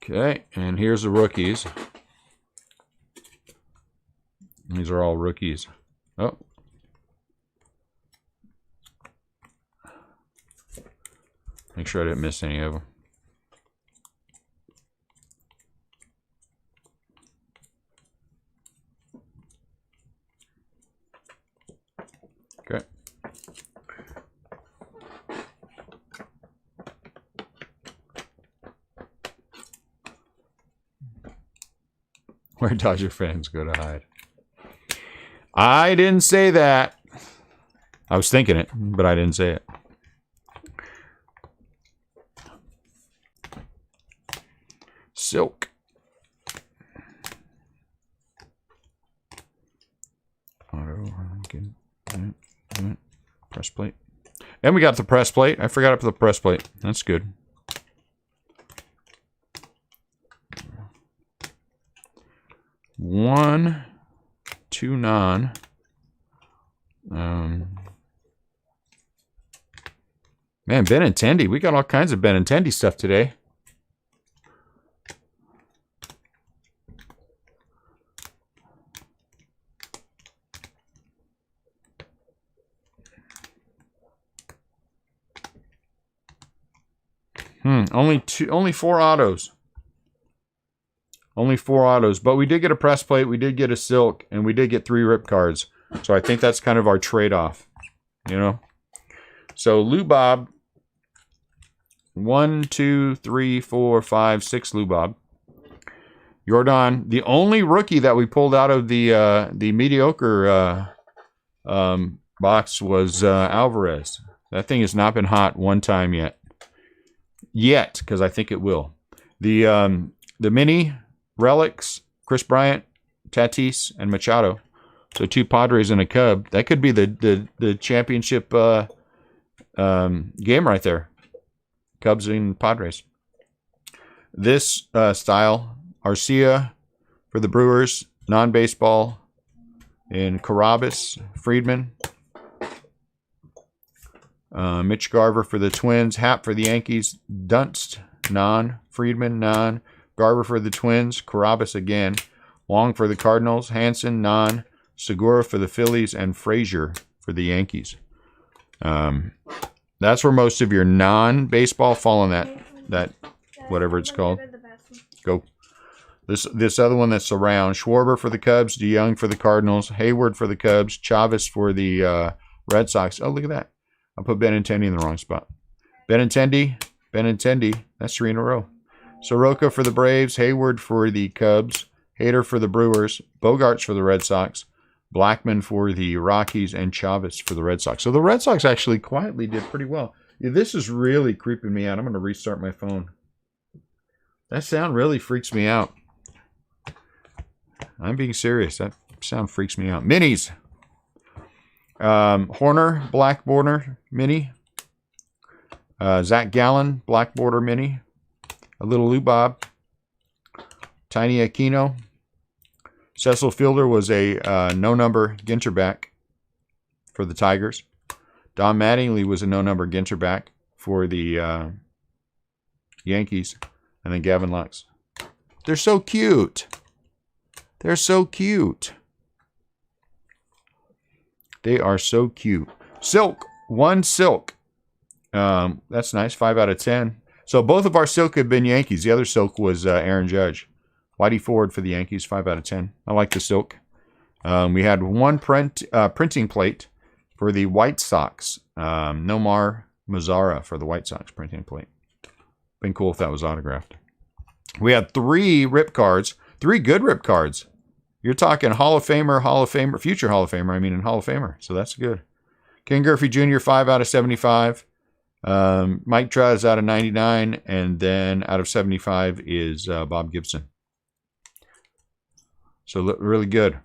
Okay, and here's the rookies. These are all rookies. Oh. Make sure I didn't miss any of them. Okay. Where Dodger fans go to hide. I didn't say that. I was thinking it, but I didn't say it. Silk. Auto. Press plate. And we got the press plate. I forgot about the press plate. That's good. One, two non. Man, Benintendi. We got all kinds of Benintendi stuff today. Only 4 autos. Only 4 autos. But we did get a press plate, we did get a silk, and we did get 3 rip cards. So I think that's kind of our trade-off. You know? So Lou Bob. 1, 2, 3, 4, 5, 6 Lou Bob. Jordan, the only rookie that we pulled out of the mediocre box was Alvarez. That thing has not been hot one time yet. Because I think it will. The mini relics, Chris Bryant, Tatis, and Machado. So 2 Padres and a Cub. That could be the championship game right there. Cubs and Padres. This style, Arcia for the Brewers, non-baseball in Carabas, Friedman. Mitch Garver for the Twins, Happ for the Yankees, Dunst, non, Friedman, non, Garver for the Twins, Carabas again, Wong for the Cardinals, Hansen, non, Segura for the Phillies, and Frazier for the Yankees. That's where most of your non-baseball fall in that whatever it's called. Go. This other one that's around, Schwarber for the Cubs, DeYoung for the Cardinals, Hayward for the Cubs, Chavez for the Red Sox. Oh, look at that. I put Benintendi in the wrong spot. Benintendi, that's 3 in a row. Soroka for the Braves, Hayward for the Cubs, Hader for the Brewers, Bogarts for the Red Sox, Blackman for the Rockies, and Chavez for the Red Sox. So the Red Sox actually quietly did pretty well. Yeah, this is really creeping me out. I'm going to restart my phone. That sound really freaks me out. I'm being serious. That sound freaks me out. Minis. Horner, black border mini. Zach Gallen, black border mini. A little Lou Bob. Tiny Aquino. Cecil Fielder was a no-number Ginter back for the Tigers. Don Mattingly was a no-number Ginter back for the Yankees. And then Gavin Lux. They're so cute. They're so cute. They are so cute. Silk. 1 silk. That's nice. 5 out of 10. So both of our silk have been Yankees. The other silk was Aaron Judge. Whitey Ford for the Yankees. 5 out of 10. I like the silk. We had 1 printing plate for the White Sox. Nomar Mazara for the White Sox printing plate. Been cool if that was autographed. We had 3 rip cards. 3 good rip cards. You're talking Hall of Famer, future Hall of Famer, and Hall of Famer. So that's good. Ken Griffey Jr., 5 out of 75. Mike Trout is out of 99. And then out of 75 is Bob Gibson. So really good.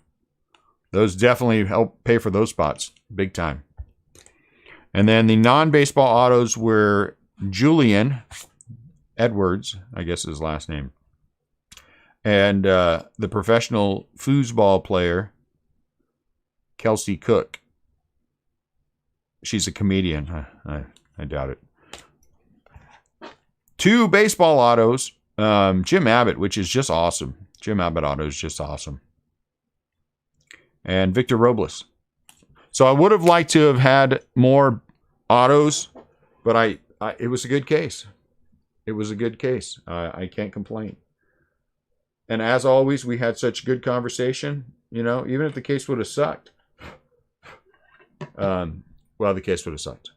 Those definitely help pay for those spots. Big time. And then the non-baseball autos were Julian Edwards, I guess is his last name. And the professional foosball player, Kelsey Cook. She's a comedian. I doubt it. 2 baseball autos. Jim Abbott, which is just awesome. Jim Abbott auto is just awesome. And Victor Robles. So I would have liked to have had more autos, but it was a good case. It was a good case. I can't complain. And as always, we had such good conversation. You know, even if the case would have sucked. Well, the case would have sucked.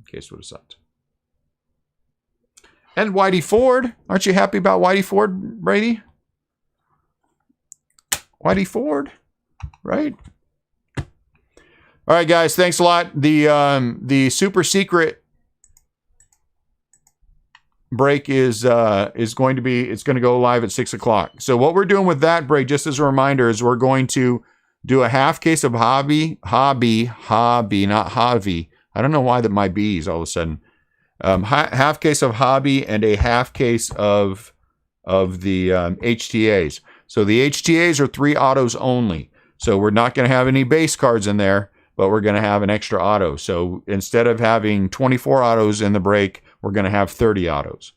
The case would have sucked. And Whitey Ford. Aren't you happy about Whitey Ford, Brady? Whitey Ford, right? All right, guys. Thanks a lot. The super secret break is going to be, it's going to go live at 6 o'clock. So what we're doing with that break, just as a reminder, is we're going to do a half case of hobby, not hobby. I don't know why that my B's all of a sudden. Half case of hobby and a half case of the HTAs. So the HTAs are 3 autos only. So we're not going to have any base cards in there, but we're going to have an extra auto. So instead of having 24 autos in the break, we're going to have 30 autos,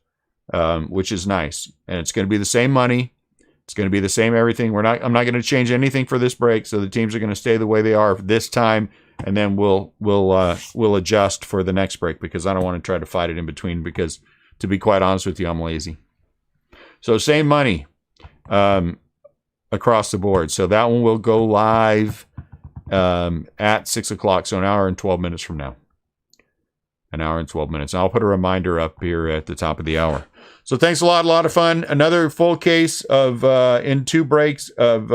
which is nice. And it's going to be the same money. It's going to be the same everything. I'm not going to change anything for this break. So the teams are going to stay the way they are this time, and then we'll adjust for the next break, because I don't want to try to fight it in between, because to be quite honest with you, I'm lazy. So same money across the board. So that one will go live at 6 o'clock. So an hour and 12 minutes from now. An hour and 12 minutes. I'll put a reminder up here at the top of the hour. So thanks a lot of fun. Another full case of, in 2 breaks of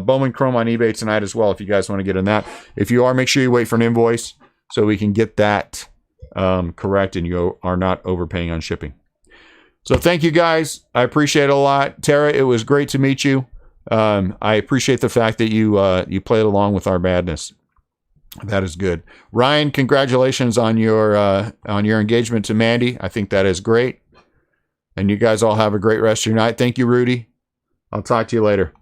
Bowman Chrome on eBay tonight as well, if you guys want to get in that. If you are, make sure you wait for an invoice so we can get that correct and you are not overpaying on shipping. So thank you guys. I appreciate it a lot. Tara, it was great to meet you. I appreciate the fact that you played along with our madness. That is good. Ryan, congratulations on your engagement to Mandy. I think that is great. And you guys all have a great rest of your night. Thank you, Rudy. I'll talk to you later.